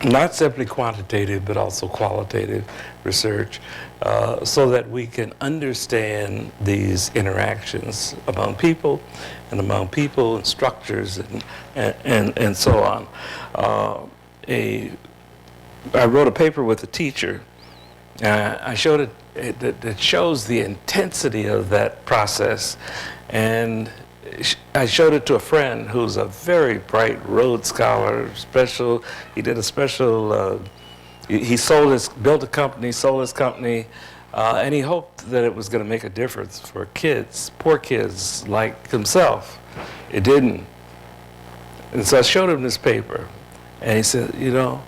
not simply quantitative but also qualitative research, so that we can understand these interactions among people and structures and so on. I wrote a paper with a teacher. I showed it shows the intensity of that process. And I showed it to a friend who's a very bright Rhodes Scholar, he did a special, he built a company, sold his company, and he hoped that it was going to make a difference for kids, poor kids like himself. It didn't. And so I showed him this paper, and he said, you know,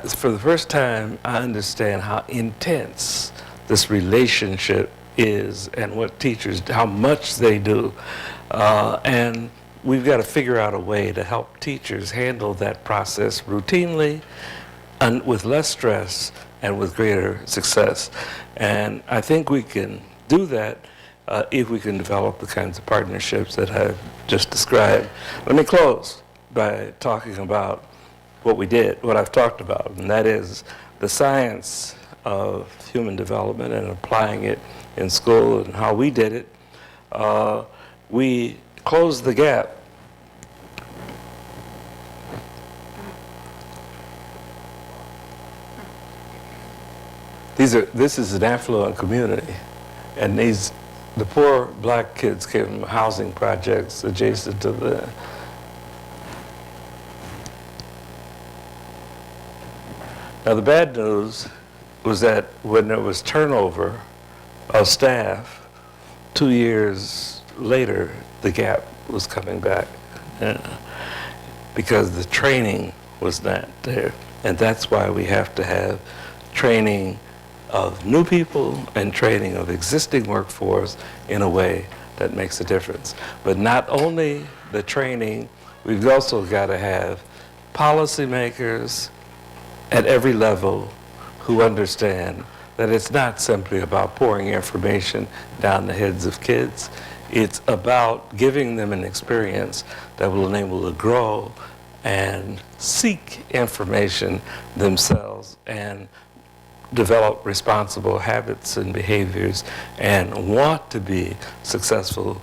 for the first time, I understand how intense this relationship is and what teachers, how much they do. And we've got to figure out a way to help teachers handle that process routinely and with less stress and with greater success. And I think we can do that if we can develop the kinds of partnerships that I've just described. Let me close by talking about what we did, what I've talked about, and that is the science of human development and applying it in school and how we did it. We closed the gap. This is an affluent community, and the poor black kids came from housing projects adjacent to the. Now the bad news was that when there was turnover of staff, 2 years later, the gap was coming back because the training was not there. And that's why we have to have training of new people and training of existing workforce in a way that makes a difference. But not only the training, we've also got to have policymakers at every level who understand that it's not simply about pouring information down the heads of kids. It's about giving them an experience that will enable them to grow and seek information themselves and develop responsible habits and behaviors and want to be successful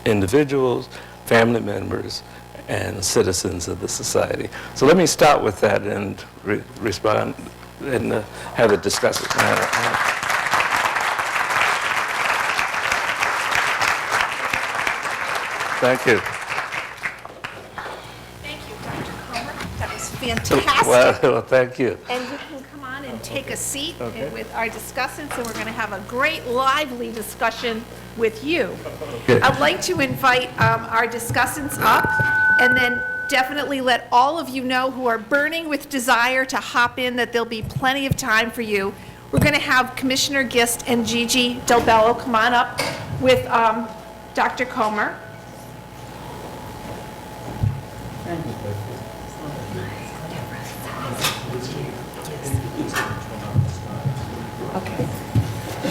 individuals, family members, and citizens of the society. So let me start with that and respond and have a discussion. Thank you. Thank you, Dr. Comer. That was fantastic. Well, thank you. And you can come on and take a seat with our discussants, and we're going to have a great, lively discussion with you. Good. I'd like to invite our discussants up, and then definitely let all of you know who are burning with desire to hop in that there'll be plenty of time for you. We're going to have Commissioner Gist and Gigi Del Bello come on up with Dr. Comer.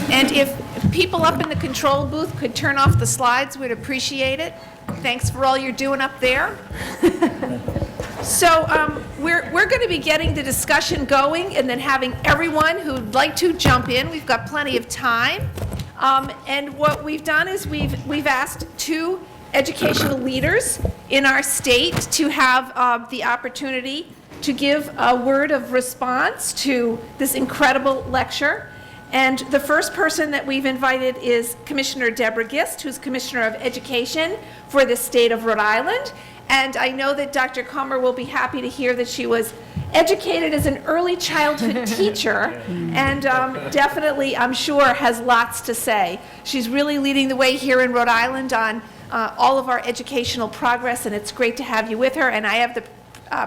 And if people up in the control booth could turn off the slides, we'd appreciate it. Thanks for all you're doing up there. So we're going to be getting the discussion going and then having everyone who'd like to jump in. We've got plenty of time. And what we've done is we've asked 2 educational leaders in our state to have the opportunity to give a word of response to this incredible lecture. And the first person that we've invited is Commissioner Deborah Gist, who's Commissioner of Education for the state of Rhode Island. And I know that Dr. Comer will be happy to hear that she was educated as an early childhood teacher and definitely, I'm sure, has lots to say. She's really leading the way here in Rhode Island on all of our educational progress, and it's great to have you with her. And I have the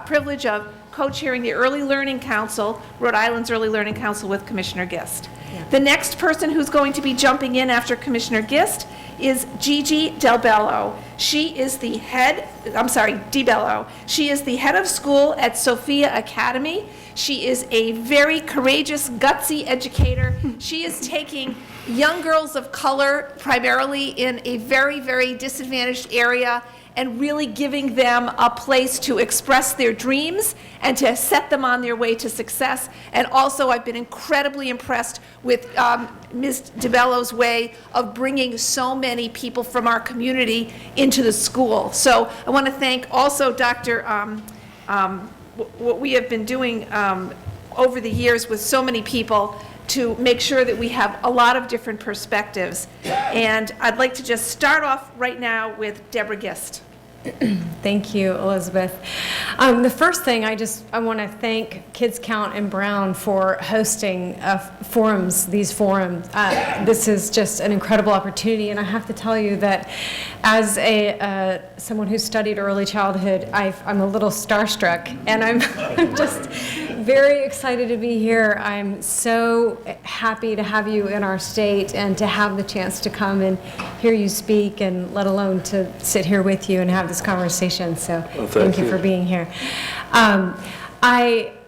privilege of co-chairing the Early Learning Council, Rhode Island's Early Learning Council, with Commissioner Gist. Yeah. The next person who's going to be jumping in after Commissioner Gist is Gigi Del Bello. She is the head, DeBello. She is the head of school at Sophia Academy. She is a very courageous, gutsy educator. She is taking young girls of color, primarily in a very, very disadvantaged area, and really giving them a place to express their dreams and to set them on their way to success. And also, I've been incredibly impressed with Ms. DeBello's way of bringing so many people from our community into the school. So I want to thank also Dr. what we have been doing over the years with so many people to make sure that we have a lot of different perspectives. And I'd like to just start off right now with Deborah Gist. Thank you, Elizabeth. The first thing, I want to thank Kids Count and Brown for hosting these forums. This is just an incredible opportunity, and I have to tell you that as someone who studied early childhood, I'm a little starstruck, and I'm just very excited to be here. I'm so happy to have you in our state and to have the chance to come and hear you speak, and let alone to sit here with you and have this conversation. So thank you for being here.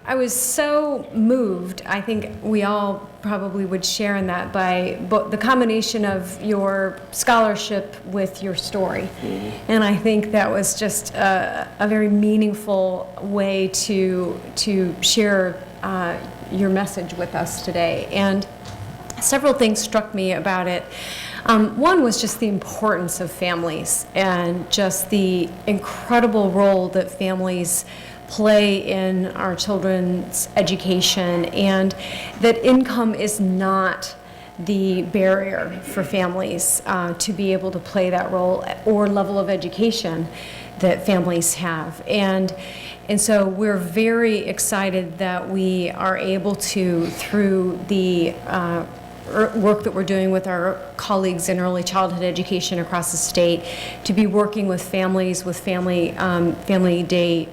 I was so moved, I think we all probably would share in that, by the combination of your scholarship with your story. And I think that was just a very meaningful way to share your message with us today. And several things struck me about it. One was just the importance of families and just the incredible role that families play in our children's education, and that income is not the barrier for families to be able to play that role, or level of education that families have. And so we're very excited that we are able to, through the work that we're doing with our colleagues in early childhood education across the state, to be working with families, with family day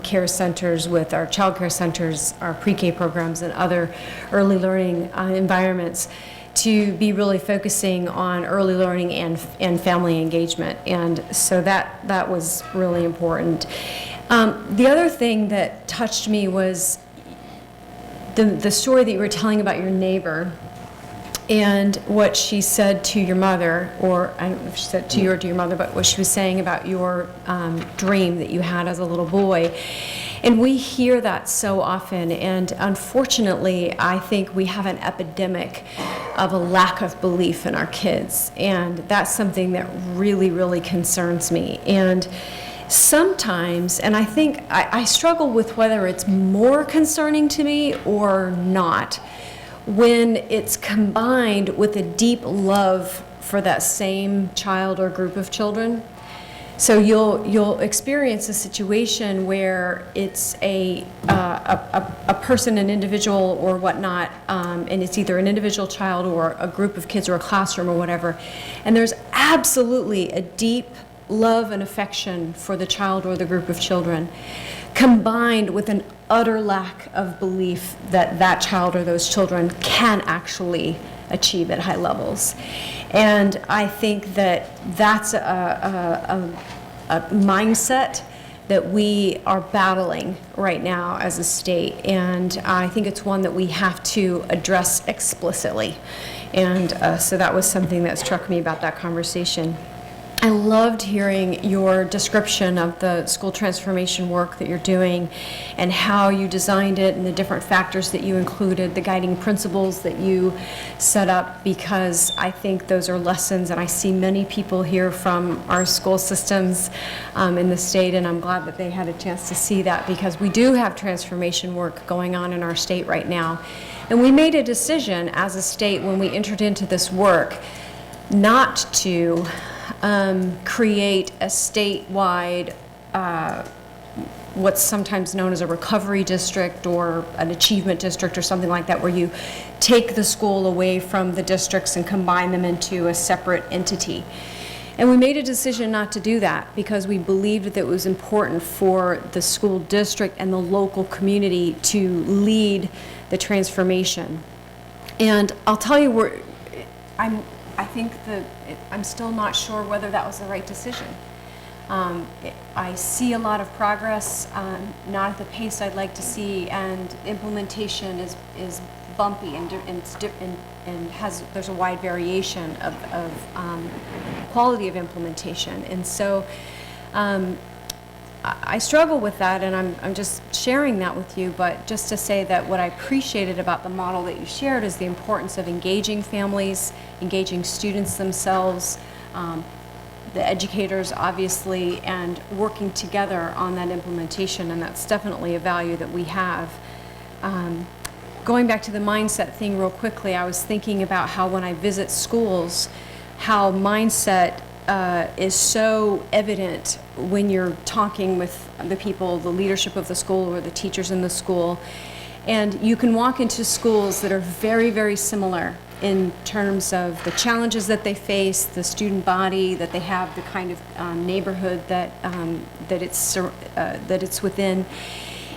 care centers, with our child care centers, our pre-K programs, and other early learning environments, to be really focusing on early learning and family engagement. And so that was really important. The other thing that touched me was the story that you were telling about your neighbor, and what she said to your mother, or I don't know if she said to you or to your mother, but what she was saying about your dream that you had as a little boy. And we hear that so often, and unfortunately, I think we have an epidemic of a lack of belief in our kids, and that's something that really, really concerns me. And sometimes, and I think I struggle with whether it's more concerning to me or not, when it's combined with a deep love for that same child or group of children. So you'll experience a situation where it's a person, an individual or whatnot, and it's either an individual child or a group of kids or a classroom or whatever, and there's absolutely a deep love and affection for the child or the group of children, combined with an utter lack of belief that that child or those children can actually achieve at high levels. And I think that that's a mindset that we are battling right now as a state, and I think it's one that we have to address explicitly. And so that was something that struck me about that conversation. I loved hearing your description of the school transformation work that you're doing, and how you designed it, and the different factors that you included, the guiding principles that you set up, because I think those are lessons, and I see many people here from our school systems in the state, and I'm glad that they had a chance to see that, because we do have transformation work going on in our state right now. And we made a decision as a state when we entered into this work not to create a statewide, what's sometimes known as a recovery district or an achievement district or something like that, where you take the school away from the districts and combine them into a separate entity. And we made a decision not to do that, because we believed that it was important for the school district and the local community to lead the transformation. And I'll tell you, I think I'm still not sure whether that was the right decision. I see a lot of progress, not at the pace I'd like to see, and implementation is bumpy, and there's a wide variation of quality of implementation. And so I struggle with that, and I'm just sharing that with you, but just to say that what I appreciated about the model that you shared is the importance of engaging families, engaging students themselves, the educators, obviously, and working together on that implementation, and that's definitely a value that we have. Going back to the mindset thing real quickly, I was thinking about how when I visit schools, how mindset is so evident when you're talking with the people, the leadership of the school or the teachers in the school. And you can walk into schools that are very, very similar in terms of the challenges that they face, the student body that they have, the kind of neighborhood that it's within.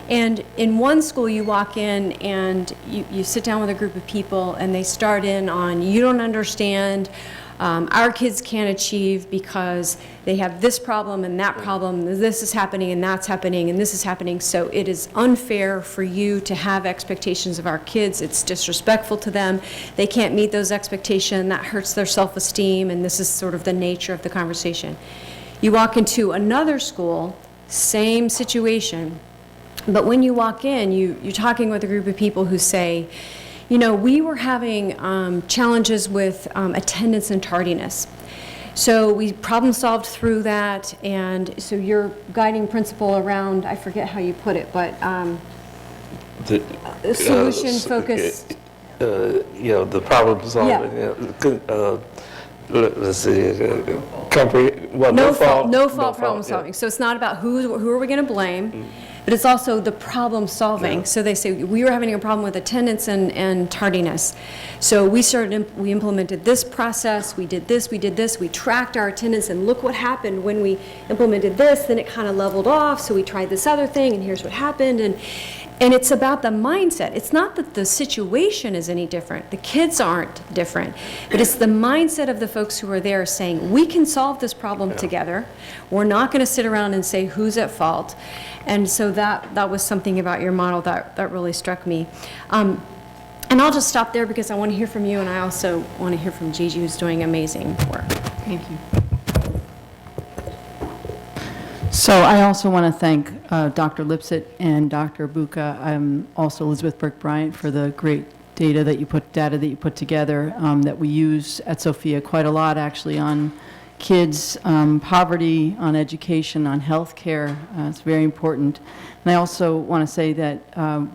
And in one school, you walk in and you sit down with a group of people, and they start in on, you don't understand, our kids can't achieve because they have this problem and that problem, this is happening and that's happening and this is happening, so it is unfair for you to have expectations of our kids. It's disrespectful to them. They can't meet those expectations. That hurts their self-esteem, and this is sort of the nature of the conversation. You walk into another school, same situation, but when you walk in, you're talking with a group of people who say, you know, we were having challenges with attendance and tardiness. So we problem solved through that, and so your guiding principle around, I forget how you put it, but solution focused. You know, the problem solving. Yeah. Let's see. No fault problem solving. So it's not about who are we going to blame, but it's also the problem solving. Yeah. So they say, we were having a problem with attendance and tardiness. So we implemented this process, we did this, we tracked our attendance, and look what happened when we implemented this, then it kind of leveled off, so we tried this other thing, and here's what happened. And it's about the mindset. It's not that the situation is any different. The kids aren't different. But it's the mindset of the folks who are there saying, we can solve this problem together. We're not going to sit around and say who's at fault. And so that was something about your model that really struck me. And I'll just stop there because I want to hear from you, and I also want to hear from Gigi, who's doing amazing work. Thank you. So I also want to thank Dr. Lipsitt and Dr. Buca, also Elizabeth Burke-Bryant, for the great data that you put together that we use at Sophia quite a lot, actually, on kids, poverty, on education, on health care. It's very important. And I also want to say that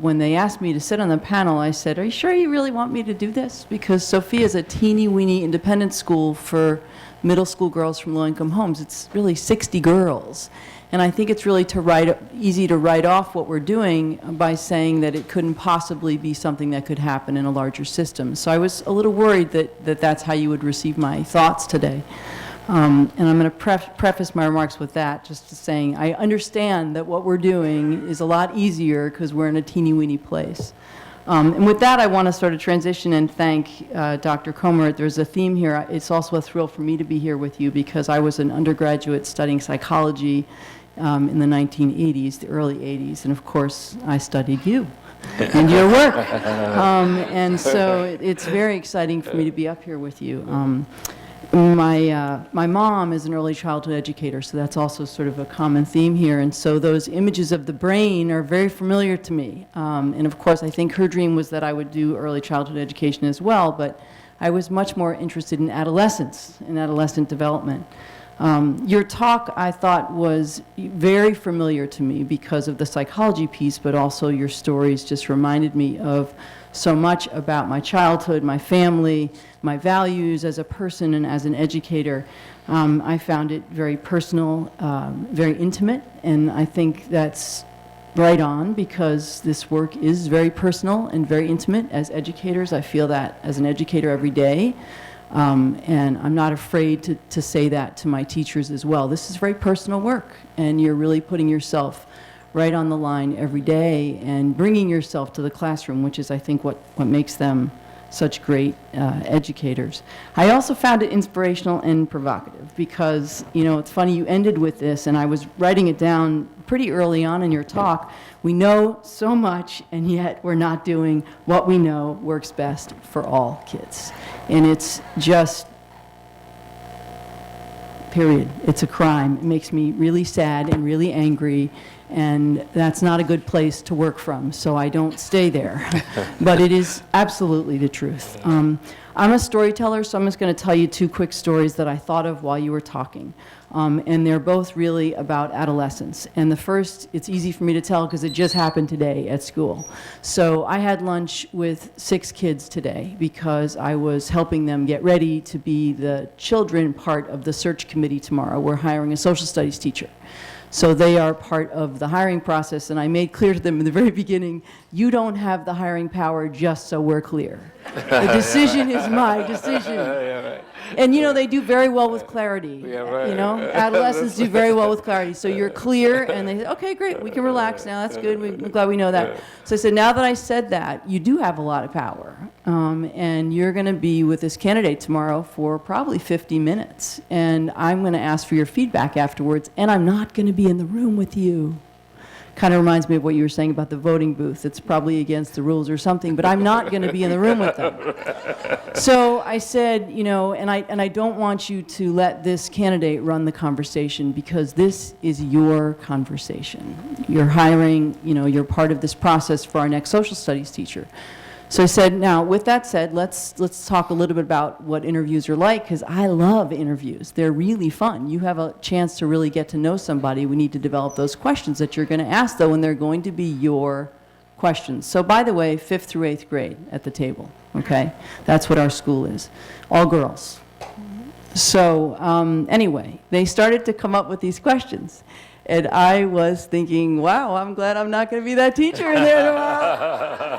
when they asked me to sit on the panel, I said, are you sure you really want me to do this? Because Sophia is a teeny-weeny independent school for middle school girls from low-income homes. It's really 60 girls. And I think it's really easy to write off what we're doing by saying that it couldn't possibly be something that could happen in a larger system. So I was a little worried that that's how you would receive my thoughts today. And I'm going to preface my remarks with that, just to saying I understand that what we're doing is a lot easier because we're in a teeny-weeny place. And with that, I want to sort of transition and thank Dr. Comer. There's a theme here. It's also a thrill for me to be here with you because I was an undergraduate studying psychology in the 1980s, the early 80s, and of course, I studied you and your work. And so it's very exciting for me to be up here with you. My mom is an early childhood educator, so that's also sort of a common theme here. And so those images of the brain are very familiar to me. And of course, I think her dream was that I would do early childhood education as well, but I was much more interested in adolescence and adolescent development. Your talk, I thought, was very familiar to me because of the psychology piece, but also your stories just reminded me of so much about my childhood, my family, my values as a person and as an educator. I found it very personal, very intimate, and I think that's right on because this work is very personal and very intimate as educators. I feel that as an educator every day, and I'm not afraid to say that to my teachers as well. This is very personal work, and you're really putting yourself right on the line every day and bringing yourself to the classroom, which is, I think, what makes them such great educators. I also found it inspirational and provocative because, you know, it's funny, you ended with this, and I was writing it down pretty early on in your talk. We know so much, and yet we're not doing what we know works best for all kids. And it's just, period. It's a crime. It makes me really sad and really angry. And that's not a good place to work from, so I don't stay there. But it is absolutely the truth. I'm a storyteller, so I'm just going to tell you 2 quick stories that I thought of while you were talking. And they're both really about adolescence. And the first, it's easy for me to tell because it just happened today at school. So I had lunch with 6 kids today because I was helping them get ready to be the children part of the search committee tomorrow. We're hiring a social studies teacher. So they are part of the hiring process, and I made clear to them in the very beginning, you don't have the hiring power, just so we're clear. The decision is my decision. And, you know, they do very well with clarity. Yeah, right. You know, adolescents do very well with clarity. So you're clear, and they say, okay, great, we can relax now. That's good. I'm glad we know that. So I said, now that I said that, you do have a lot of power. And you're going to be with this candidate tomorrow for probably 50 minutes. And I'm going to ask for your feedback afterwards, and I'm not going to be in the room with you. Kind of reminds me of what you were saying about the voting booth. It's probably against the rules or something, but I'm not going to be in the room with them. So I said, you know, and I don't want you to let this candidate run the conversation because this is your conversation. You're hiring, you know, you're part of this process for our next social studies teacher. So I said, now, with that said, let's talk a little bit about what interviews are like, because I love interviews. They're really fun. You have a chance to really get to know somebody. We need to develop those questions that you're going to ask, though, and they're going to be your questions. So, by the way, 5th through 8th grade at the table, okay? That's what our school is. All girls. So, anyway, they started to come up with these questions. And I was thinking, wow, I'm glad I'm not going to be that teacher in there tomorrow.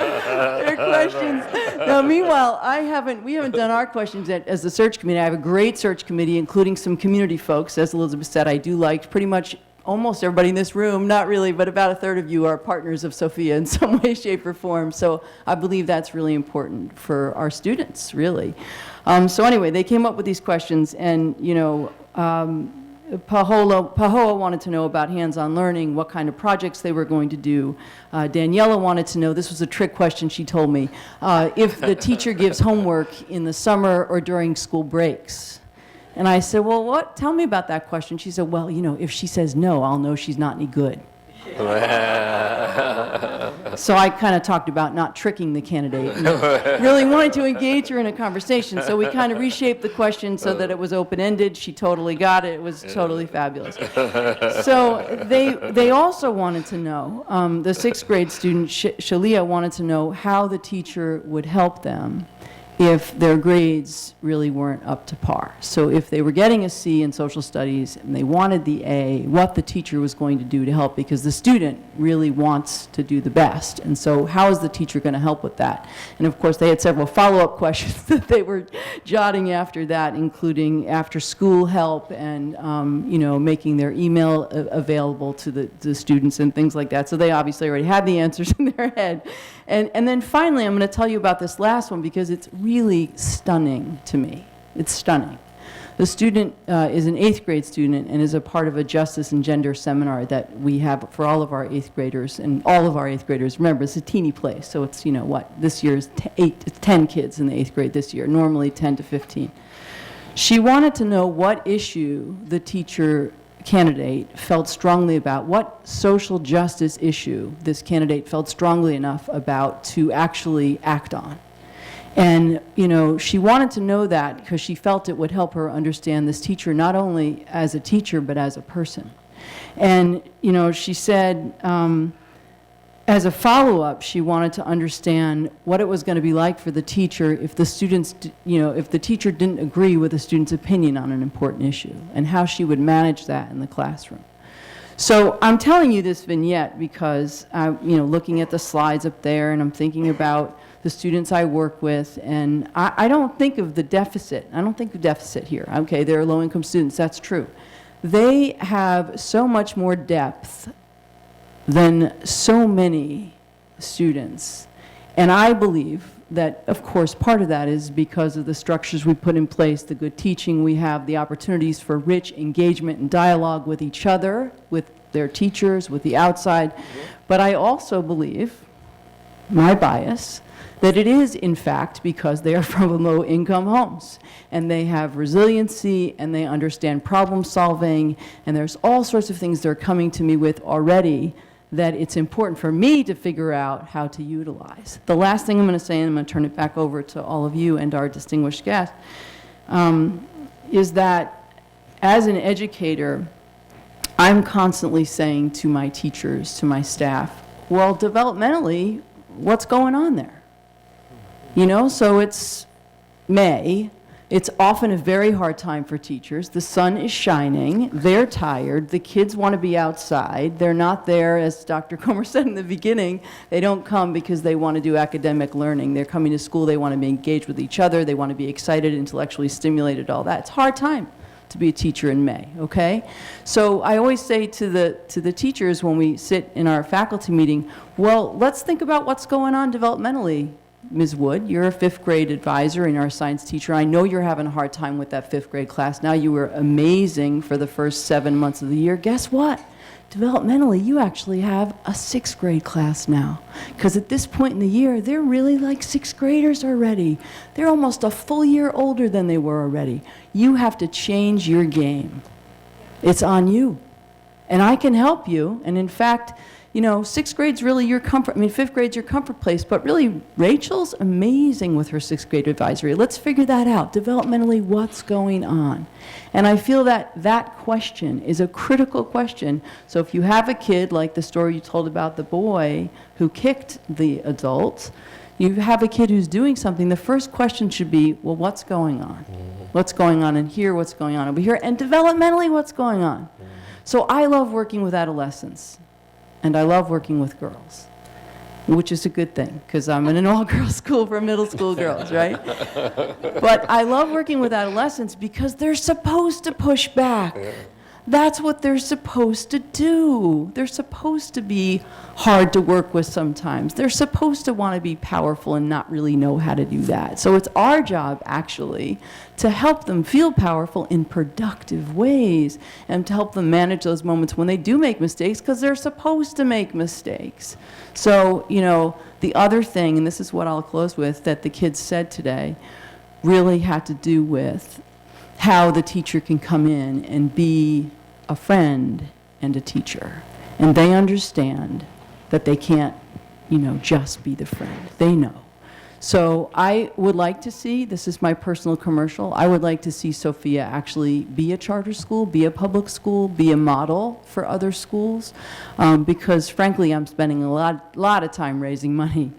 Their questions. Now, meanwhile, we haven't done our questions yet as the search committee. I have a great search committee, including some community folks. As Elizabeth said, I do like pretty much almost everybody in this room, not really, but about a third of you are partners of Sophia in some way, shape, or form. So I believe that's really important for our students, really. So anyway, they came up with these questions, and, you know, Pahoa wanted to know about hands-on learning, what kind of projects they were going to do. Daniela wanted to know, this was a trick question she told me, if the teacher gives homework in the summer or during school breaks. And I said, well, tell me about that question. She said, well, you know, if she says no, I'll know she's not any good. So I kind of talked about not tricking the candidate and really wanted to engage her in a conversation. So we kind of reshaped the question so that it was open-ended. She totally got it. It was totally fabulous. So they also wanted to know, the 6th grade student, Shalia, wanted to know how the teacher would help them if their grades really weren't up to par. So if they were getting a C in social studies and they wanted the A, what the teacher was going to do to help, because the student really wants to do the best. And so how is the teacher going to help with that? And of course, they had several follow-up questions that they were jotting after that, including after-school help and you know, making their email available to the students and things like that. So they obviously already had the answers in their head. And then finally, I'm going to tell you about this last one because it's really stunning to me. It's stunning. The student is an 8th grade student and is a part of a justice and gender seminar that we have for all of our 8th graders. And all of our 8th graders, remember, it's a teeny place. So it's, you know, what, this year is 10 kids in the 8th grade this year, normally 10 to 15. She wanted to know what issue the teacher candidate felt strongly about, what social justice issue this candidate felt strongly enough about to actually act on. And, you know, she wanted to know that because she felt it would help her understand this teacher not only as a teacher but as a person. And, you know, she said, as a follow-up, she wanted to understand what it was going to be like for the teacher if the students, you know, if the teacher didn't agree with the student's opinion on an important issue, and how she would manage that in the classroom. So I'm telling you this vignette because I'm, you know, looking at the slides up there, and I'm thinking about the students I work with, and I don't think of the deficit. I don't think of deficit here. Okay, they're low-income students, that's true. They have so much more depth than so many students. And I believe that, of course, part of that is because of the structures we put in place, the good teaching we have, the opportunities for rich engagement and dialogue with each other, with their teachers, with the outside. But I also believe my bias, that it is, in fact, because they are from low-income homes, and they have resiliency, and they understand problem solving, and there's all sorts of things they're coming to me with already that it's important for me to figure out how to utilize. The last thing I'm going to say, and I'm going to turn it back over to all of you and our distinguished guest, is that as an educator, I'm constantly saying to my teachers, to my staff, well, developmentally, what's going on there? You know, so it's May. It's often a very hard time for teachers. The sun is shining. They're tired. The kids want to be outside. They're not there, as Dr. Comer said in the beginning, they don't come because they want to do academic learning. They're coming to school. They want to be engaged with each other. They want to be excited, intellectually stimulated, all that. It's a hard time to be a teacher in May, okay? So I always say to the teachers when we sit in our faculty meeting, well, let's think about what's going on developmentally. Ms. Wood, you're a 5th grade advisor and you're a science teacher. I know you're having a hard time with that 5th grade class. Now you were amazing for the first 7 months of the year. Guess what? Developmentally, you actually have a 6th grade class now. Because at this point in the year, they're really like 6th graders already. They're almost a full year older than they were already. You have to change your game. It's on you. And I can help you. And in fact, you know, 6th grade's really your comfort, 5th grade's your comfort place, but really, Rachel's amazing with her 6th grade advisory. Let's figure that out. Developmentally, what's going on? And I feel that that question is a critical question. So if you have a kid, like the story you told about the boy who kicked the adult, you have a kid who's doing something, the first question should be, well, what's going on? What's going on in here? What's going on over here? And developmentally, what's going on? So I love working with adolescents. And I love working with girls, which is a good thing, because I'm in an all-girls school for middle school girls, right? But I love working with adolescents because they're supposed to push back. That's what they're supposed to do. They're supposed to be hard to work with sometimes. They're supposed to want to be powerful and not really know how to do that. So it's our job, actually, to help them feel powerful in productive ways and to help them manage those moments when they do make mistakes, because they're supposed to make mistakes. So, you know, the other thing, and this is what I'll close with, that the kids said today, really had to do with how the teacher can come in and be a friend and a teacher. And they understand that they can't, you know, just be the friend. They know. So I would like to see, this is my personal commercial, I would like to see Sophia actually be a charter school, be a public school, be a model for other schools, because frankly, I'm spending a lot of time raising money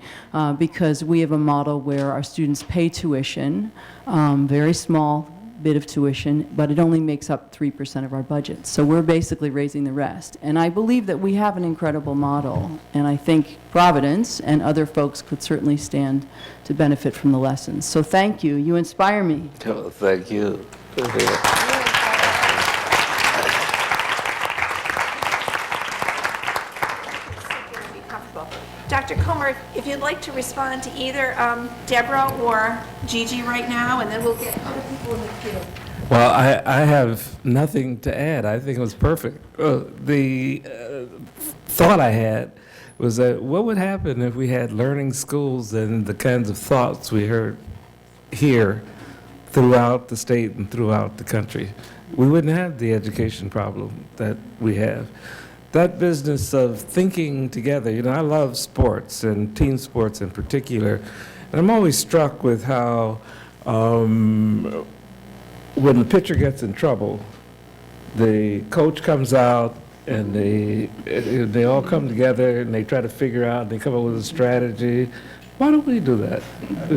because we have a model where our students pay tuition, very small bit of tuition, but it only makes up 3% of our budget. So we're basically raising the rest. And I believe that we have an incredible model, and I think Providence and other folks could certainly stand to benefit from the lessons. So thank you. You inspire me. Oh, thank you. Dr. Comer, if you'd like to respond to either Deborah or Gigi right now, and then we'll get other people in the queue. Well, I have nothing to add. I think it was perfect. The thought I had was that what would happen if we had learning schools and the kinds of thoughts we heard here throughout the state and throughout the country? We wouldn't have the education problem that we have. That business of thinking together, you know, I love sports and team sports in particular, and I'm always struck with how when the pitcher gets in trouble, the coach comes out and they all come together and they try to figure out, and they come up with a strategy. Why don't we do that?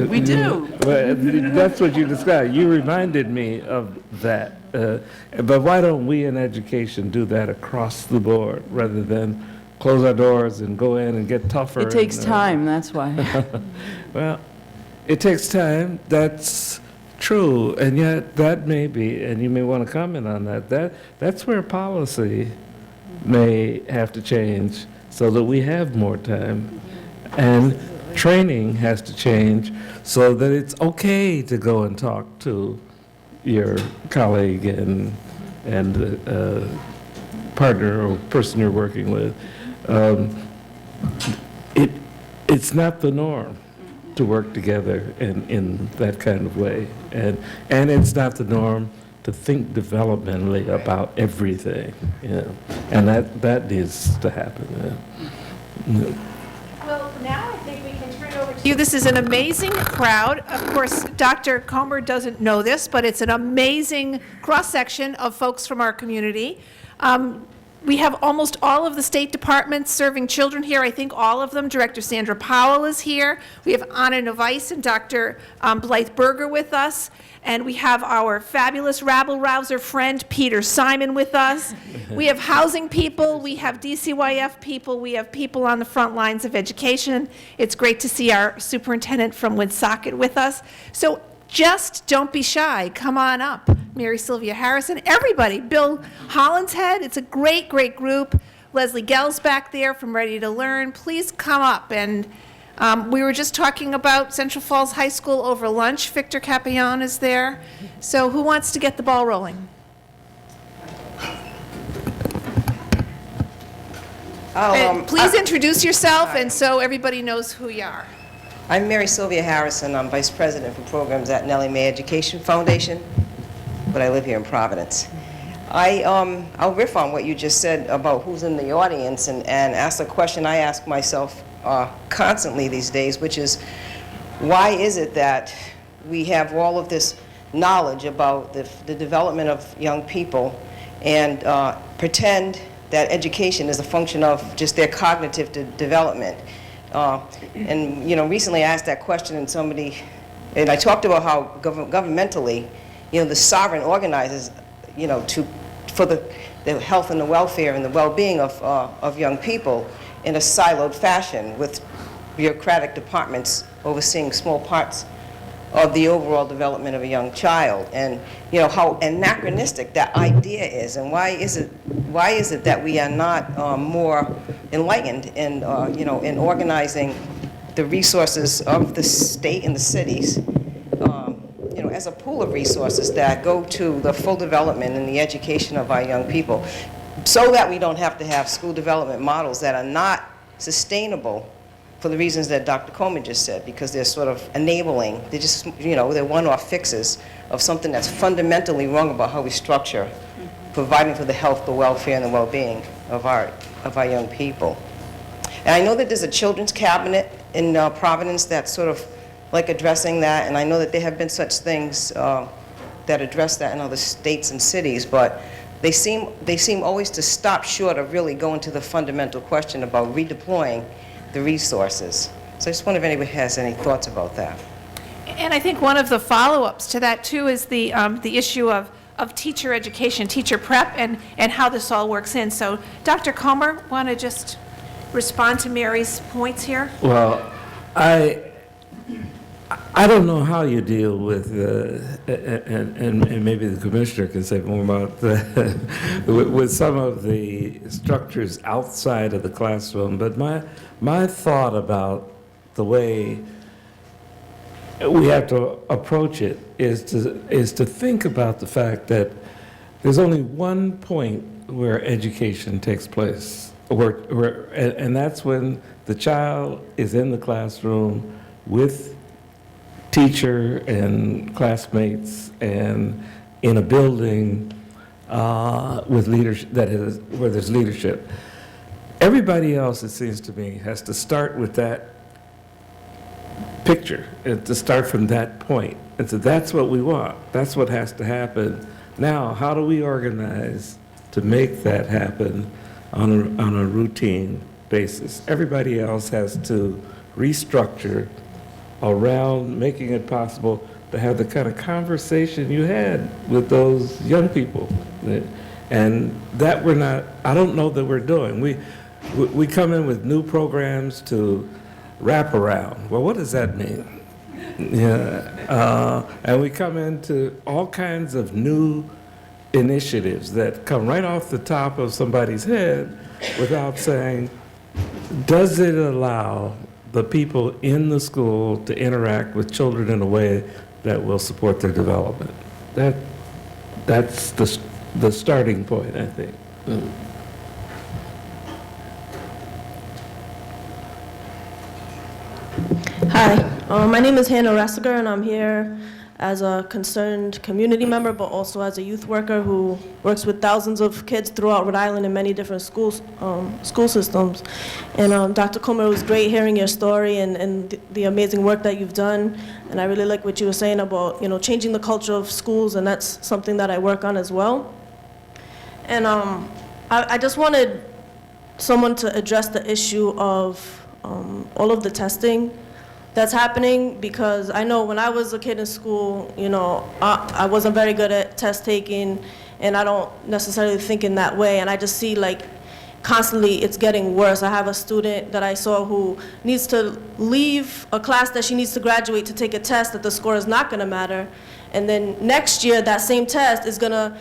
We do. That's what you described. You reminded me of that. But why don't we in education do that across the board rather than close our doors and go in and get tougher? It takes time, that's why. Well, it takes time. That's true. And yet that may be, and you may want to comment on that, that's where policy may have to change so that we have more time. And training has to change so that it's okay to go and talk to your colleague and partner or person you're working with. it's not the norm to work together in that kind of way. And it's not the norm to think developmentally about everything, you know. And that needs to happen. Well, now I think we can turn it over to you. This is an amazing crowd. Of course, Dr. Comer doesn't know this, but it's an amazing cross-section of folks from our community. We have almost all of the state departments serving children here, I think all of them. Director Sandra Powell is here. We have Anna Novice and Dr. Blythe Berger with us. And we have our fabulous rabble-rouser friend, Peter Simon, with us. We have housing people, we have DCYF people, we have people on the front lines of education. It's great to see our superintendent from Woonsocket with us. So just don't be shy. Come on up. Mary Sylvia Harrison, everybody. Bill Hollinshead, it's a great, great group. Leslie Gell's back there from Ready to Learn. Please come up. And we were just talking about Central Falls High School over lunch. Victor Capillon is there. So who wants to get the ball rolling? And please introduce yourself, and so everybody knows who you are. I'm Mary Sylvia Harrison. I'm Vice President for Programs at Nellie Mae Education Foundation, but I live here in Providence. I'll riff on what you just said about who's in the audience and ask a question I ask myself constantly these days, which is, why is it that we have all of this knowledge about the development of young people and pretend that education is a function of just their cognitive development? And, you know, recently I asked that question and I talked about how governmentally, you know, the sovereign organizes, you know, for the health and the welfare and the well-being of young people in a siloed fashion with bureaucratic departments overseeing small parts of the overall development of a young child. And, you know, how anachronistic that idea is, and why is it that we are not more enlightened in, you know, in organizing the resources of the state and the cities, you know, as a pool of resources that go to the full development and the education of our young people, so that we don't have to have school development models that are not sustainable for the reasons that Dr. Coleman just said, because they're sort of enabling. They're just, you know, they're one-off fixes of something that's fundamentally wrong about how we structure providing for the health, the welfare, and the well-being of our young people. And I know that there's a children's cabinet in Providence that's sort of like addressing that, and I know that there have been such things that address that in other states and cities, but they seem always to stop short of really going to the fundamental question about redeploying the resources. So I just wonder if anybody has any thoughts about that. And I think one of the follow-ups to that, too, is the issue of teacher education, teacher prep, and how this all works in. So, Dr. Comer, want to just respond to Mary's points here? Well, I don't know how you deal with, and maybe the commissioner can say more about with some of the structures outside of the classroom, but my thought about the way we have to approach it is to think about the fact that there's only one point where education takes place, and that's when the child is in the classroom with teacher and classmates and in a building with leadership, where there's leadership. Everybody else, it seems to me, has to start with that picture, and to start from that point. And so that's what we want. That's what has to happen. Now, how do we organize to make that happen on a routine basis? Everybody else has to restructure around making it possible to have the kind of conversation you had with those young people. And that I don't know that we're doing. We come in with new programs to wrap around. Well, what does that mean? Yeah, and we come into all kinds of new initiatives that come right off the top of somebody's head without saying, does it allow the people in the school to interact with children in a way that will support their development? That's the starting point, I think. Hi, my name is Hannah Ressiger, and I'm here as a concerned community member, but also as a youth worker who works with thousands of kids throughout Rhode Island in many different schools, school systems. And Dr. Comer, it was great hearing your story and the amazing work that you've done. And I really like what you were saying about, changing the culture of schools, and that's something that I work on as well. And I just wanted someone to address the issue of all of the testing that's happening, because I know when I was a kid in school, I wasn't very good at test taking, and I don't necessarily think in that way, and I just see like constantly it's getting worse. I have a student that I saw who needs to leave a class that she needs to graduate to take a test that the score is not going to matter, and then next year that same test is going to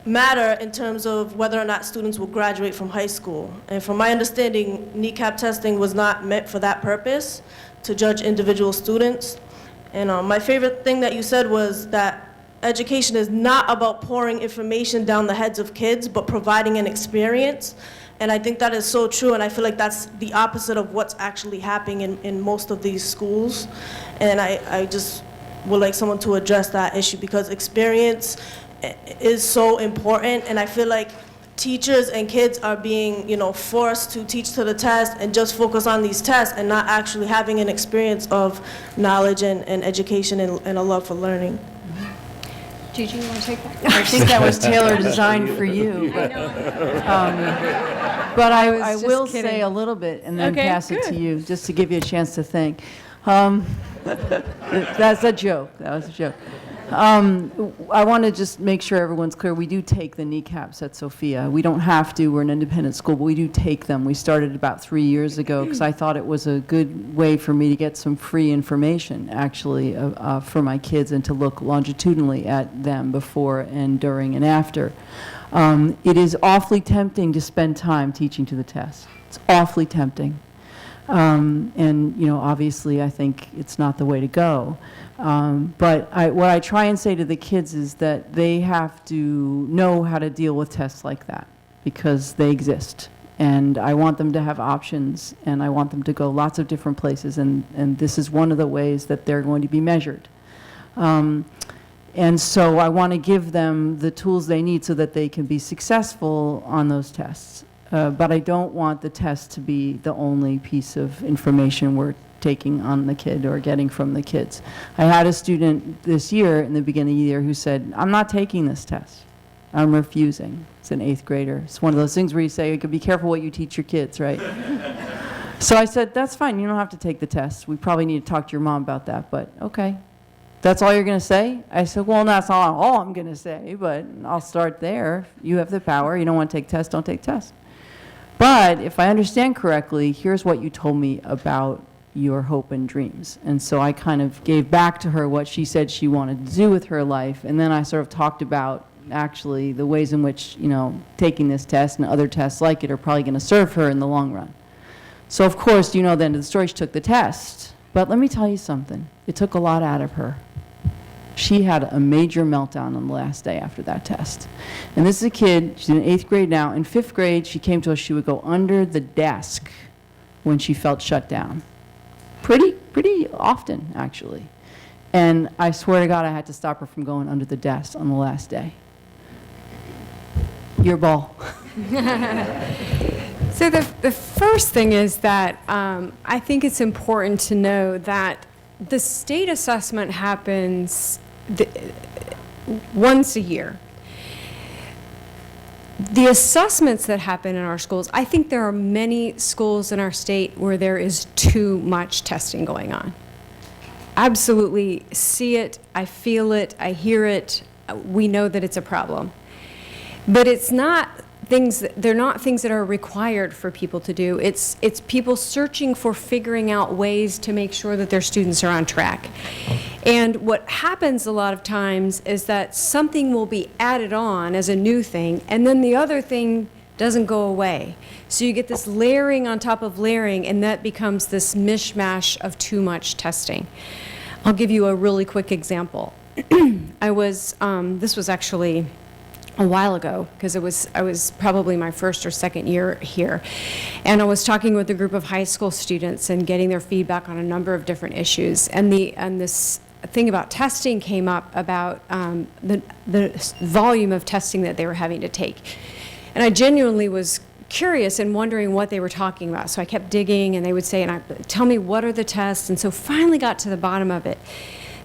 matter in terms of whether or not students will graduate from high school. And from my understanding, kneecap testing was not meant for that purpose, to judge individual students. And my favorite thing that you said was that education is not about pouring information down the heads of kids, but providing an experience. And I think that is so true, and I feel like that's the opposite of what's actually happening in most of these schools. And I just would like someone to address that issue, because experience is so important, and I feel like teachers and kids are being, forced to teach to the test and just focus on these tests and not actually having an experience of knowledge and education and a love for learning. Gigi, you want to take that? I think that was tailor designed for you. But I was I just will kidding. say a little bit and then Okay, pass it to good. you, just to give you a chance to think. That's a joke. That was a joke. I want to just make sure everyone's clear. We do take the kneecaps at Sophia. We don't have to. We're an independent school, but we do take them. We started about 3 years ago because I thought it was a good way for me to get some free information, actually, for my kids, and to look longitudinally at them before and during and after. It is awfully tempting to spend time teaching to the test. It's awfully tempting. And, obviously, I think it's not the way to go. But what I try and say to the kids is that they have to know how to deal with tests like that, because they exist. And I want them to have options, and I want them to go lots of different places, and this is one of the ways that they're going to be measured. And so I want to give them the tools they need so that they can be successful on those tests. But I don't want the test to be the only piece of information we're taking on the kid or getting from the kids. I had a student this year in the beginning of the year who said, I'm not taking this test. I'm refusing. It's an 8th grader. It's one of those things where you say, you could be careful what you teach your kids, right? So I said, that's fine. You don't have to take the test. We probably need to talk to your mom about that, but okay. That's all you're going to say? I said, well, that's not all I'm going to say, but I'll start there. You have the power. You don't want to take tests, don't take tests. But if I understand correctly, here's what you told me about your hope and dreams. And so I kind of gave back to her what she said she wanted to do with her life, and then I sort of talked about actually the ways in which, taking this test and other tests like it are probably going to serve her in the long run. So of course, the end of the story, she took the test. But let me tell you something. It took a lot out of her. She had a major meltdown on the last day after that test. And this is a kid, she's in 8th grade now. In 5th grade, she came to us, she would go under the desk when she felt shut down. Pretty often, actually. And I swear to God, I had to stop her from going under the desk on the last day. Your ball. So the first thing is that I think it's important to know that the state assessment happens once a year. The assessments that happen in our schools, I think there are many schools in our state where there is too much testing going on. Absolutely see it, I feel it, I hear it, we know that it's a problem. But it's not they're not things that are required for people to do. It's people searching for figuring out ways to make sure that their students are on track. And what happens a lot of times is that something will be added on as a new thing, and then the other thing doesn't go away. So you get this layering on top of layering, and that becomes this mishmash of too much testing. I'll give you a really quick example. This was actually a while ago, because I was probably my first or second year here. And I was talking with a group of high school students and getting their feedback on a number of different issues. And this thing about testing came up about the volume of testing that they were having to take. And I genuinely was curious and wondering what they were talking about. So I kept digging, and they would say, tell me, what are the tests? And so finally got to the bottom of it,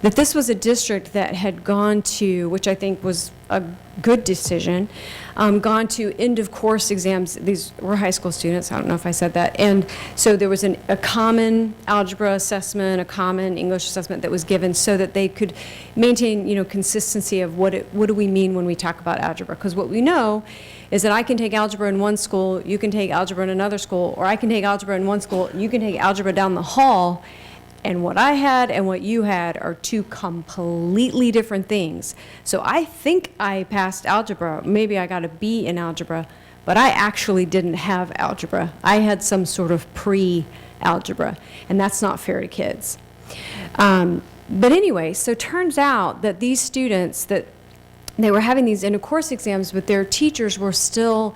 that this was a district that had gone to, which I think was a good decision, gone to end-of-course exams. These were high school students. I don't know if I said that. And so there was a common algebra assessment, a common English assessment that was given so that they could maintain, consistency of what do we mean when we talk about algebra. Because what we know is that I can take algebra in one school, you can take algebra in another school, or I can take algebra in one school, you can take algebra down the hall, and what I had and what you had are two completely different things. So I think I passed algebra. Maybe I got a B in algebra, but I actually didn't have algebra. I had some sort of pre-algebra, and that's not fair to kids. But anyway, so turns out that these students, that they were having these end-of-course exams, but their teachers were still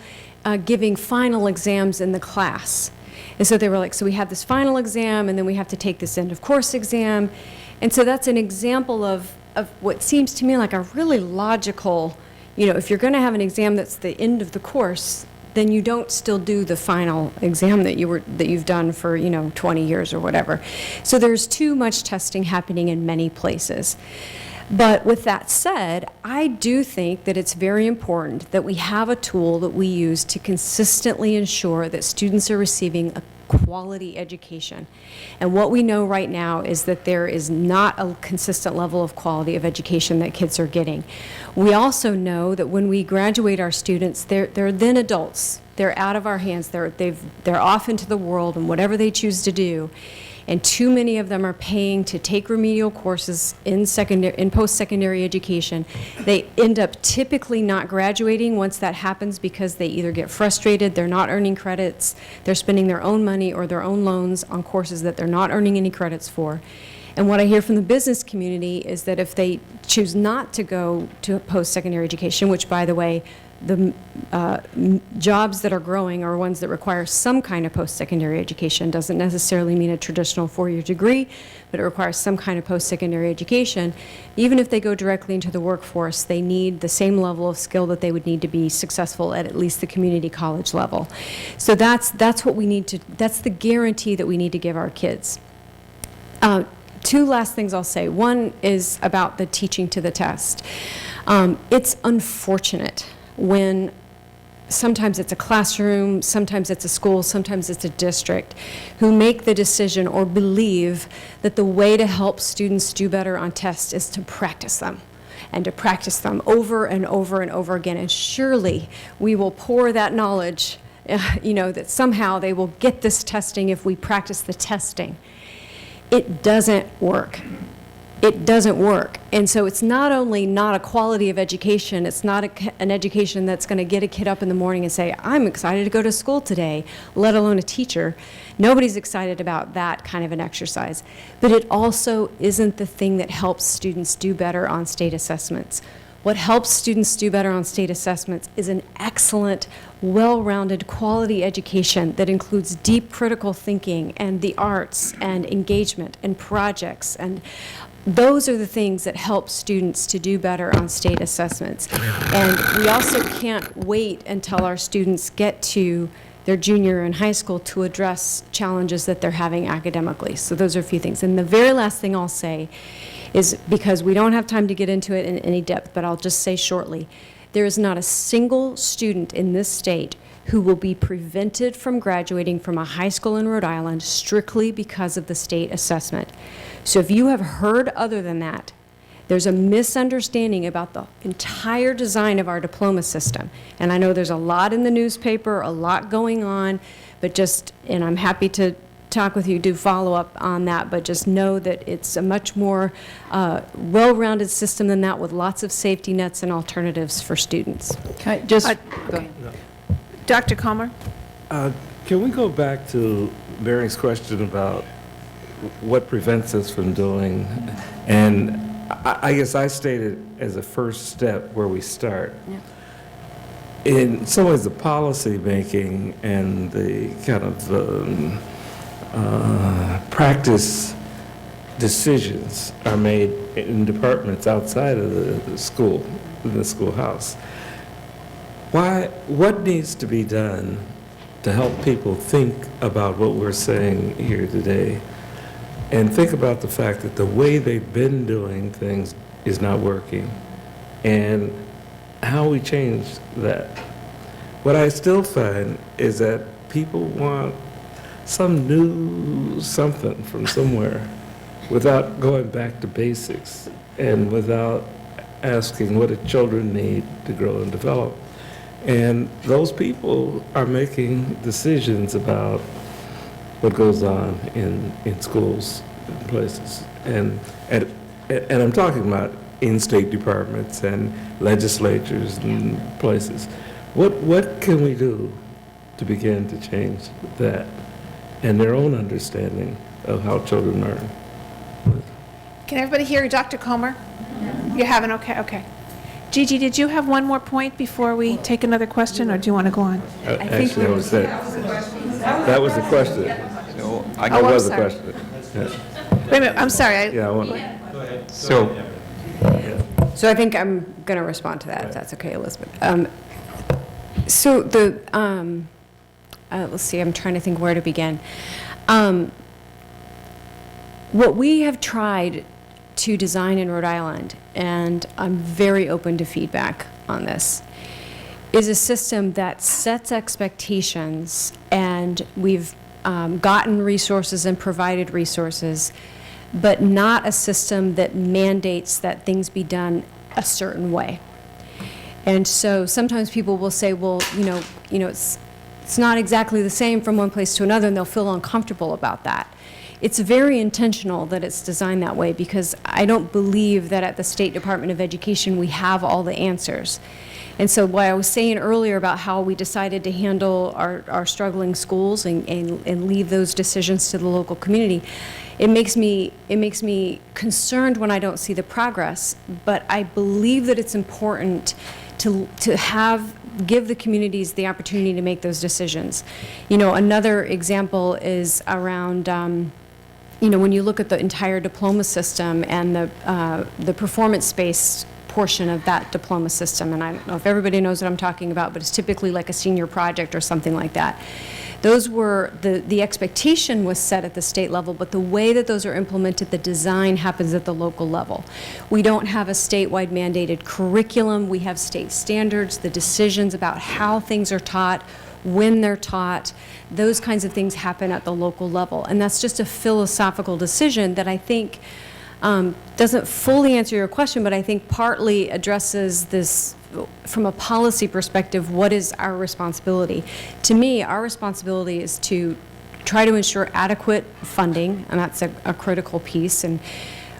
giving final exams in the class. And so they were like, so we have this final exam, and then we have to take this end-of-course exam. And so that's an example of what seems to me like a really logical, if you're going to have an exam that's the end of the course, then you don't still do the final exam that you've done for 20 years or whatever. So there's too much testing happening in many places. But with that said, I do think that it's very important that we have a tool that we use to consistently ensure that students are receiving a quality education. And what we know right now is that there is not a consistent level of quality of education that kids are getting. We also know that when we graduate our students, they're then adults. They're out of our hands. They're off into the world and whatever they choose to do. And too many of them are paying to take remedial courses in post-secondary education. They end up typically not graduating once that happens because they either get frustrated, they're not earning credits, they're spending their own money or their own loans on courses that they're not earning any credits for. And what I hear from the business community is that if they choose not to go to post-secondary education, which, by the way, the jobs that are growing are ones that require some kind of post-secondary education. Doesn't necessarily mean a traditional four-year degree, but it requires some kind of post-secondary education. Even if they go directly into the workforce, they need the same level of skill that they would need to be successful at least the community college level. So that's what we need to, that's the guarantee that we need to give our kids. Two last things I'll say. One is about the teaching to the test. It's unfortunate when sometimes it's a classroom, sometimes it's a school, sometimes it's a district, who make the decision or believe that the way to help students do better on tests is to practice them, and to practice them over and over and over again. And surely we will pour that knowledge, that somehow they will get this testing if we practice the testing. It doesn't work. It doesn't work. And so it's not only not a quality of education, it's not an education that's going to get a kid up in the morning and say, I'm excited to go to school today, let alone a teacher. Nobody's excited about that kind of an exercise. But it also isn't the thing that helps students do better on state assessments. What helps students do better on state assessments is an excellent, well-rounded quality education that includes deep critical thinking and the arts and engagement and projects, and those are the things that help students to do better on state assessments. And we also can't wait until our students get to their junior and high school to address challenges that they're having academically. So those are a few things. And the very last thing I'll say is, because we don't have time to get into it in any depth, but I'll just say shortly, there is not a single student in this state who will be prevented from graduating from a high school in Rhode Island strictly because of the state assessment. So if you have heard other than that, there's a misunderstanding about the entire design of our diploma system. And I know there's a lot in the newspaper, a lot going on, but and I'm happy to talk with you, do follow up on that, but just know that it's a much more well-rounded system than that, with lots of safety nets and alternatives for students. Okay, just go ahead. Dr. Comer? Can we go back to Barry's question about what prevents us from doing? And I guess I stated as a first step where we start. Yeah. in some ways, the policy making and the kind of practice decisions are made in departments outside of the school, in the schoolhouse. What needs to be done to help people think about what we're saying here today and think about the fact that the way they've been doing things is not working and how we change that? What I still find is that people want some new something from somewhere without going back to basics and without asking what do children need to grow and develop. And those people are making decisions about what goes on in schools and places. And I'm talking about in-state departments and legislatures and places. What can we do to begin to change that and their own understanding of how children learn? Can everybody hear Dr. Comer? You haven't? Okay. Gigi, did you have one more point before we take another question, or do you want to go on? Actually, that was it. That was the question. That was the question. Yeah. Wait a minute, I'm sorry. Yeah, I want. So, So I think I'm going to respond to that, if that's okay, Elizabeth. So let's see, I'm trying to think where to begin. What we have tried to design in Rhode Island, and I'm very open to feedback on this, is a system that sets expectations, and we've gotten resources and provided resources, but not a system that mandates that things be done a certain way. And so sometimes people will say, well, it's not exactly the same from one place to another, and they'll feel uncomfortable about that. It's very intentional that it's designed that way, because I don't believe that at the State Department of Education we have all the answers. And so what I was saying earlier about how we decided to handle our struggling schools and leave those decisions to the local community, it makes me concerned when I don't see the progress, but I believe that it's important to give the communities the opportunity to make those decisions. Another example is around when you look at the entire diploma system and the performance-based portion of that diploma system, and I don't know if everybody knows what I'm talking about, but it's typically like a senior project or something like that. Those were, the expectation was set at the state level, but the way that those are implemented, the design happens at the local level. We don't have a statewide mandated curriculum. We have state standards, the decisions about how things are taught, when they're taught, those kinds of things happen at the local level. And that's just a philosophical decision that I think doesn't fully answer your question, but I think partly addresses this from a policy perspective. What is our responsibility? To me, our responsibility is to try to ensure adequate funding, and that's a critical piece. And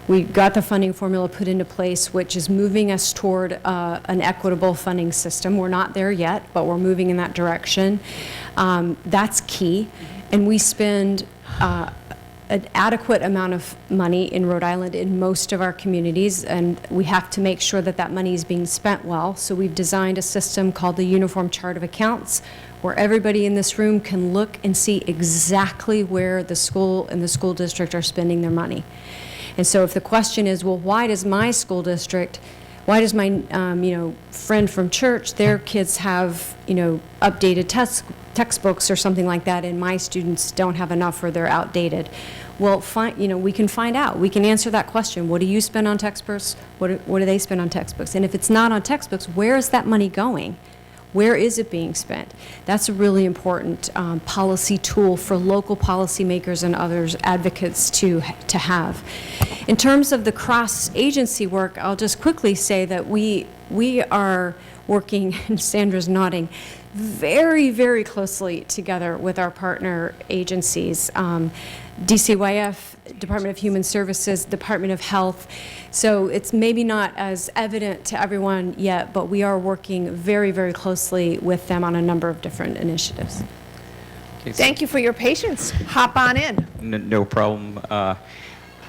we got the funding formula put into place, which is moving us toward an equitable funding system. We're not there yet, but we're moving in that direction. That's key. And we spend an adequate amount of money in Rhode Island in most of our communities, and we have to make sure that that money is being spent well. So we've designed a system called the Uniform Chart of Accounts, where everybody in this room can look and see exactly where the school and the school district are spending their money. And so if the question is, well, why does my school district, why does my friend from church, their kids have updated textbooks or something like that, and my students don't have enough or they're outdated? Well, we can find out. We can answer that question. What do you spend on textbooks? What do they spend on textbooks? And if it's not on textbooks, where is that money going? Where is it being spent? That's a really important policy tool for local policymakers and others, advocates to have. In terms of the cross-agency work, I'll just quickly say that we are working, and Sandra's nodding, very, very closely together with our partner agencies, DCYF, Department of Human Services, Department of Health. So it's maybe not as evident to everyone yet, but we are working very, very closely with them on a number of different initiatives. Thank you for your patience. Hop on in. No problem.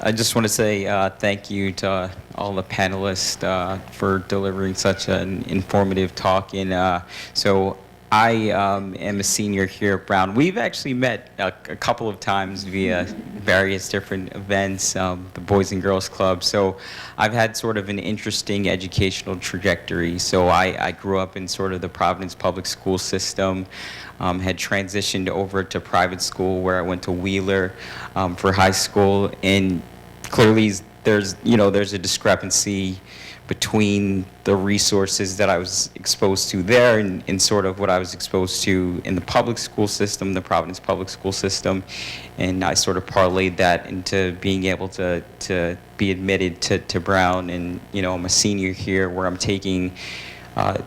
I just want to say thank you to all the panelists for delivering such an informative talk. And so I am a senior here at Brown. We've actually met a couple of times via various different events, the Boys and Girls Club. So I've had sort of an interesting educational trajectory. So I grew up in sort of the Providence public school system, had transitioned over to private school where I went to Wheeler for high school. And clearly there's a discrepancy between the resources that I was exposed to there and sort of what I was exposed to in the public school system, the Providence public school system. And I sort of parlayed that into being able to be admitted to Brown. And, I'm a senior here where I'm taking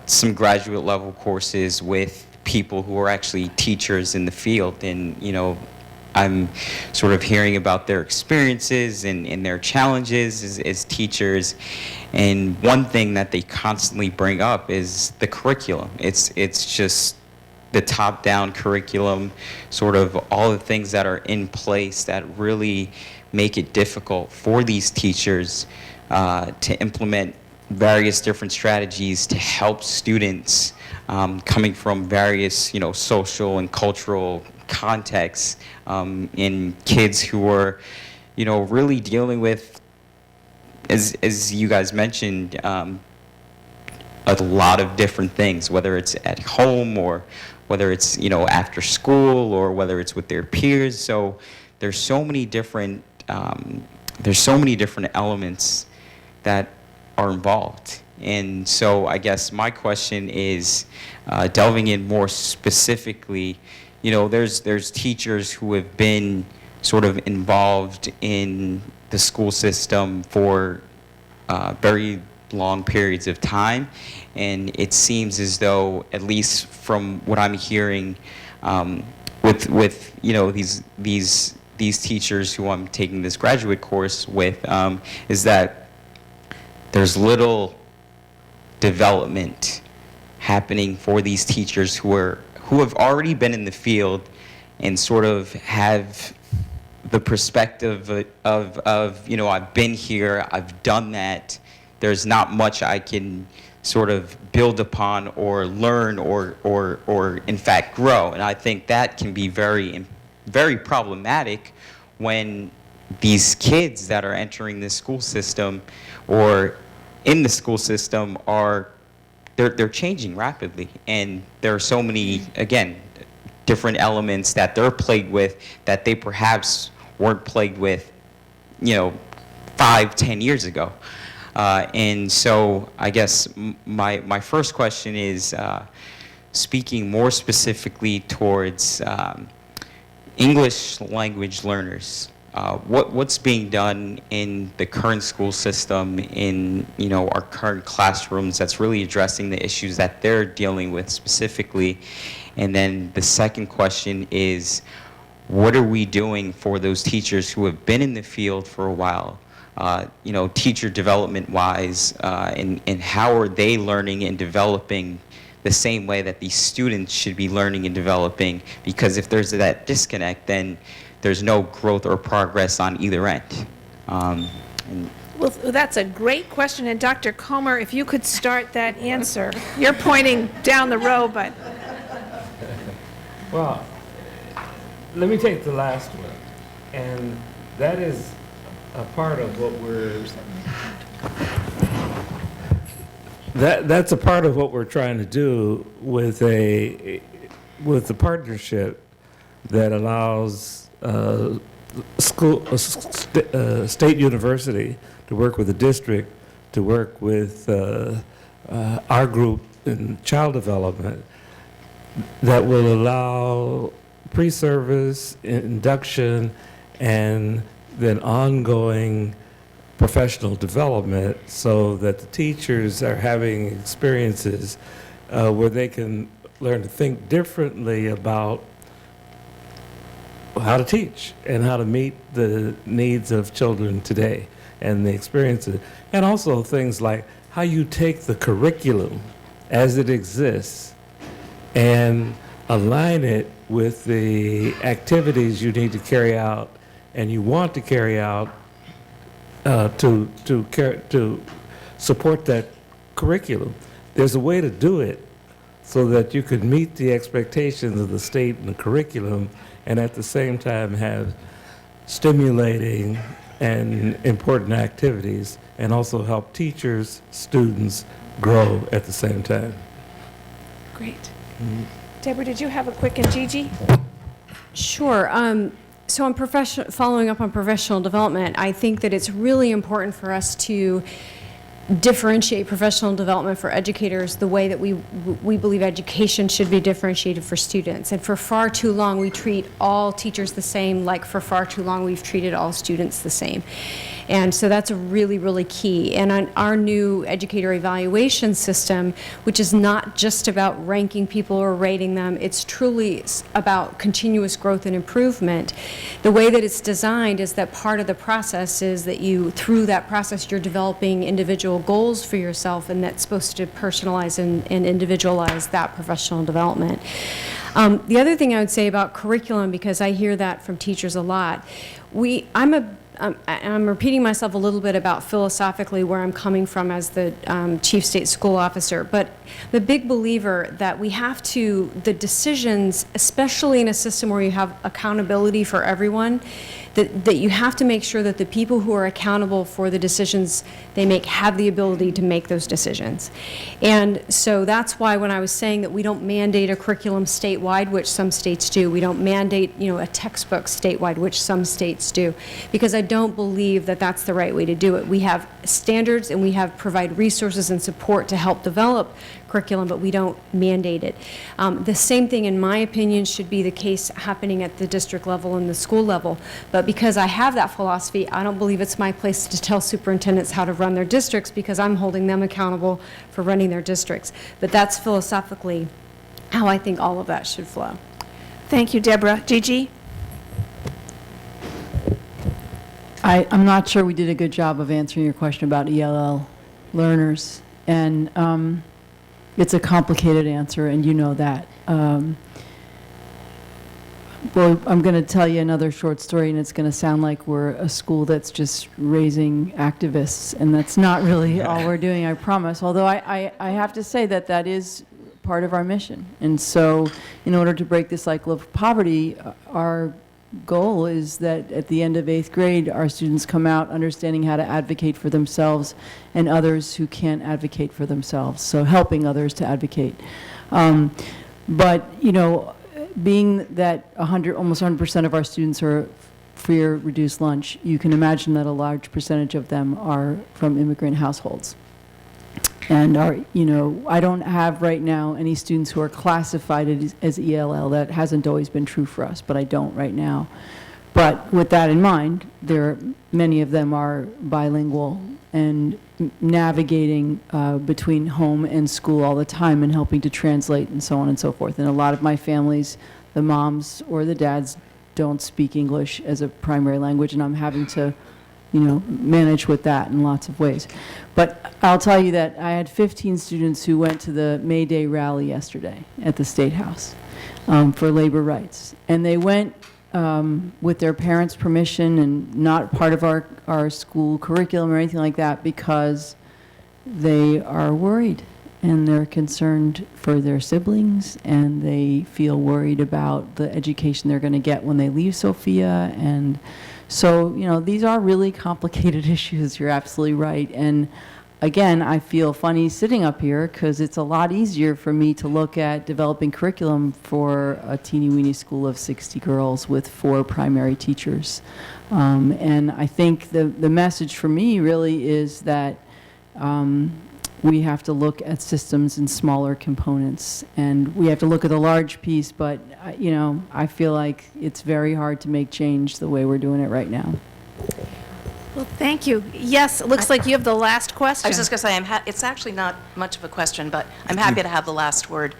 some graduate level courses with people who are actually teachers in the field. And, I'm sort of hearing about their experiences and their challenges as teachers. And one thing that they constantly bring up is the curriculum. It's just the top-down curriculum, sort of all the things that are in place that really make it difficult for these teachers to implement various different strategies to help students coming from various, social and cultural contexts, in kids who are, really dealing with, as you guys mentioned, a lot of different things, whether it's at home or whether it's, after school or whether it's with their peers. So there's so many different elements that are involved. And so I guess my question is, delving in more specifically, there's teachers who have been sort of involved in the school system for very long periods of time, and it seems as though, at least from what I'm hearing, with these teachers who I'm taking this graduate course with, is that there's little development happening for these teachers who have already been in the field and sort of have the perspective of I've been here, I've done that. There's not much I can sort of build upon or learn or in fact grow. And I think that can be very, very problematic when these kids that are entering the school system or in the school system they're changing rapidly, and there are so many, again, different elements that they're plagued with that they perhaps weren't plagued with, 5-10 years ago. And so I guess my first question is speaking more specifically towards English language learners. What's being done in the current school system, in our current classrooms, that's really addressing the issues that they're dealing with specifically? And then the second question is, what are we doing for those teachers who have been in the field for a while, teacher development wise, and how are they learning and developing the same way that these students should be learning and developing? Because if there's that disconnect, then there's no growth or progress on either end. Well, that's a great question, and Dr. Comer, if you could start that answer. You're pointing down the row, but... Well, let me take the last one, and that is a part of what that's a part of what we're trying to do with the partnership that allows state university to work with the district, to work with our group in child development, that will allow pre-service, induction, and then ongoing professional development, so that the teachers are having experiences where they can learn to think differently about how to teach and how to meet the needs of children today and the experiences. And also things like how you take the curriculum as it exists and align it with the activities you need to carry out and you want to carry out to support that curriculum. There's a way to do it so that you could meet the expectations of the state and the curriculum, and at the same time have stimulating and important activities, and also help teachers, students grow at the same time. Great. Deborah, did you have a quick, and Gigi? Sure. So on following up on professional development, I think that it's really important for us to differentiate professional development for educators the way that we believe education should be differentiated for students. And for far too long, we treat all teachers the same, like for far too long, we've treated all students the same. And so that's really, really key. And on our new educator evaluation system, which is not just about ranking people or rating them, it's truly about continuous growth and improvement. The way that it's designed is that part of the process is that through that process, you're developing individual goals for yourself, and that's supposed to personalize and individualize that professional development. The other thing I would say about curriculum, because I hear that from teachers a lot, I'm repeating myself a little bit about philosophically where I'm coming from as the chief state school officer, but I'm a big believer that the decisions, especially in a system where you have accountability for everyone, that you have to make sure that the people who are accountable for the decisions they make have the ability to make those decisions. And so that's why when I was saying that we don't mandate a curriculum statewide, which some states do, we don't mandate, a textbook statewide, which some states do, because I don't believe that that's the right way to do it. We have standards and we provide resources and support to help develop curriculum, but we don't mandate it. The same thing, in my opinion, should be the case happening at the district level and the school level. But because I have that philosophy, I don't believe it's my place to tell superintendents how to run their districts, because I'm holding them accountable for running their districts. But that's philosophically how I think all of that should flow. Thank you, Deborah. Gigi? I'm not sure we did a good job of answering your question about ELL learners. And it's a complicated answer, and you know that. Well, I'm going to tell you another short story, and it's going to sound like we're a school that's just raising activists, and that's not really all we're doing, I promise. Although I have to say that that is part of our mission. And so in order to break the cycle of poverty, our goal is that at the end of 8th grade, our students come out understanding how to advocate for themselves and others who can't advocate for themselves, so helping others to advocate. But, being that almost 100% of our students are free or reduced lunch, you can imagine that a large percentage of them are from immigrant households. And I don't have right now any students who are classified as ELL. That hasn't always been true for us, but I don't right now. But with that in mind, many of them are bilingual and navigating between home and school all the time and helping to translate and so on and so forth. And a lot of my families, the moms or the dads, don't speak English as a primary language, and I'm having to manage with that in lots of ways. But I'll tell you that I had 15 students who went to the May Day rally yesterday at the State House for labor rights. And they went with their parents' permission and not part of our school curriculum or anything like that, because they are worried and they're concerned for their siblings, and they feel worried about the education they're going to get when they leave Sophia. And so, these are really complicated issues. You're absolutely right. And again, I feel funny sitting up here because it's a lot easier for me to look at developing curriculum for a teeny-weeny school of 60 girls with 4 primary teachers. And I think the message for me really is that we have to look at systems in smaller components, and we have to look at the large piece, but I feel like it's very hard to make change the way we're doing it right now. Well, thank you. Yes, it looks like you have the last question. I was just going to say, it's actually not much of a question, but I'm happy to have the last word.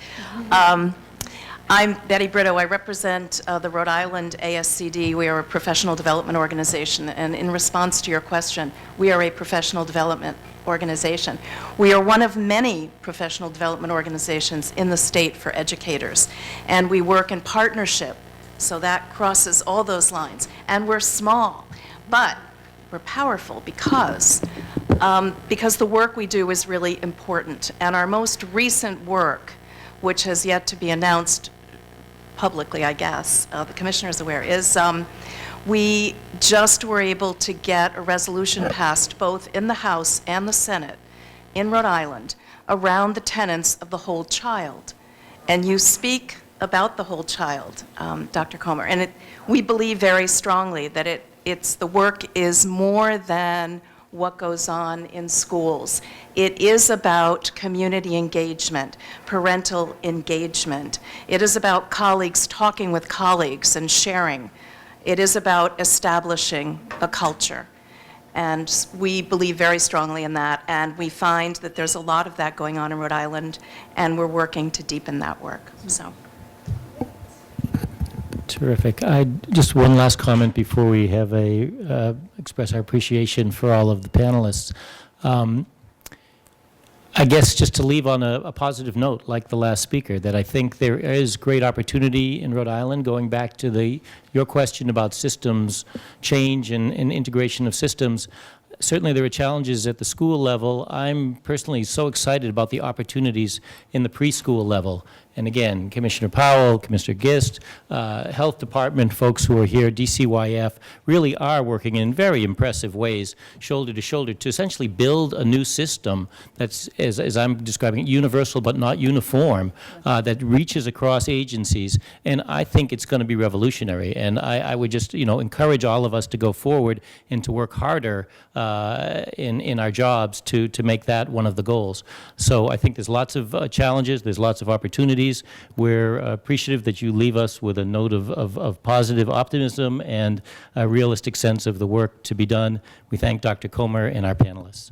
I'm Betty Brito. I represent the Rhode Island ASCD. We are a professional development organization, and in response to your question, we are a professional development organization. We are one of many professional development organizations in the state for educators, and we work in partnership, so that crosses all those lines. And we're small, but we're powerful because the work we do is really important. And our most recent work, which has yet to be announced publicly, I guess, the commissioner is aware, is we just were able to get a resolution passed both in the House and the Senate in Rhode Island around the tenets of the whole child. And you speak about the whole child, Dr. Comer, and we believe very strongly that the work is more than what goes on in schools. It is about community engagement, parental engagement. It is about colleagues talking with colleagues and sharing. It is about establishing a culture. And we believe very strongly in that, and we find that there's a lot of that going on in Rhode Island, and we're working to deepen that work. So. Terrific. Just one last comment before we have express our appreciation for all of the panelists. I guess just to leave on a positive note, like the last speaker, that I think there is great opportunity in Rhode Island, going back to your question about systems change and integration of systems. Certainly there are challenges at the school level. I'm personally so excited about the opportunities in the preschool level. And again, Commissioner Powell, Commissioner Gist, Health Department folks who are here, DCYF, really are working in very impressive ways, shoulder to shoulder, to essentially build a new system that's, as I'm describing it, universal but not uniform, that reaches across agencies. And I think it's going to be revolutionary. And I would just, encourage all of us to go forward and to work harder in our jobs to make that one of the goals. So I think there's lots of challenges, there's lots of opportunities. We're appreciative that you leave us with a note of positive optimism and a realistic sense of the work to be done. We thank Dr. Comer and our panelists.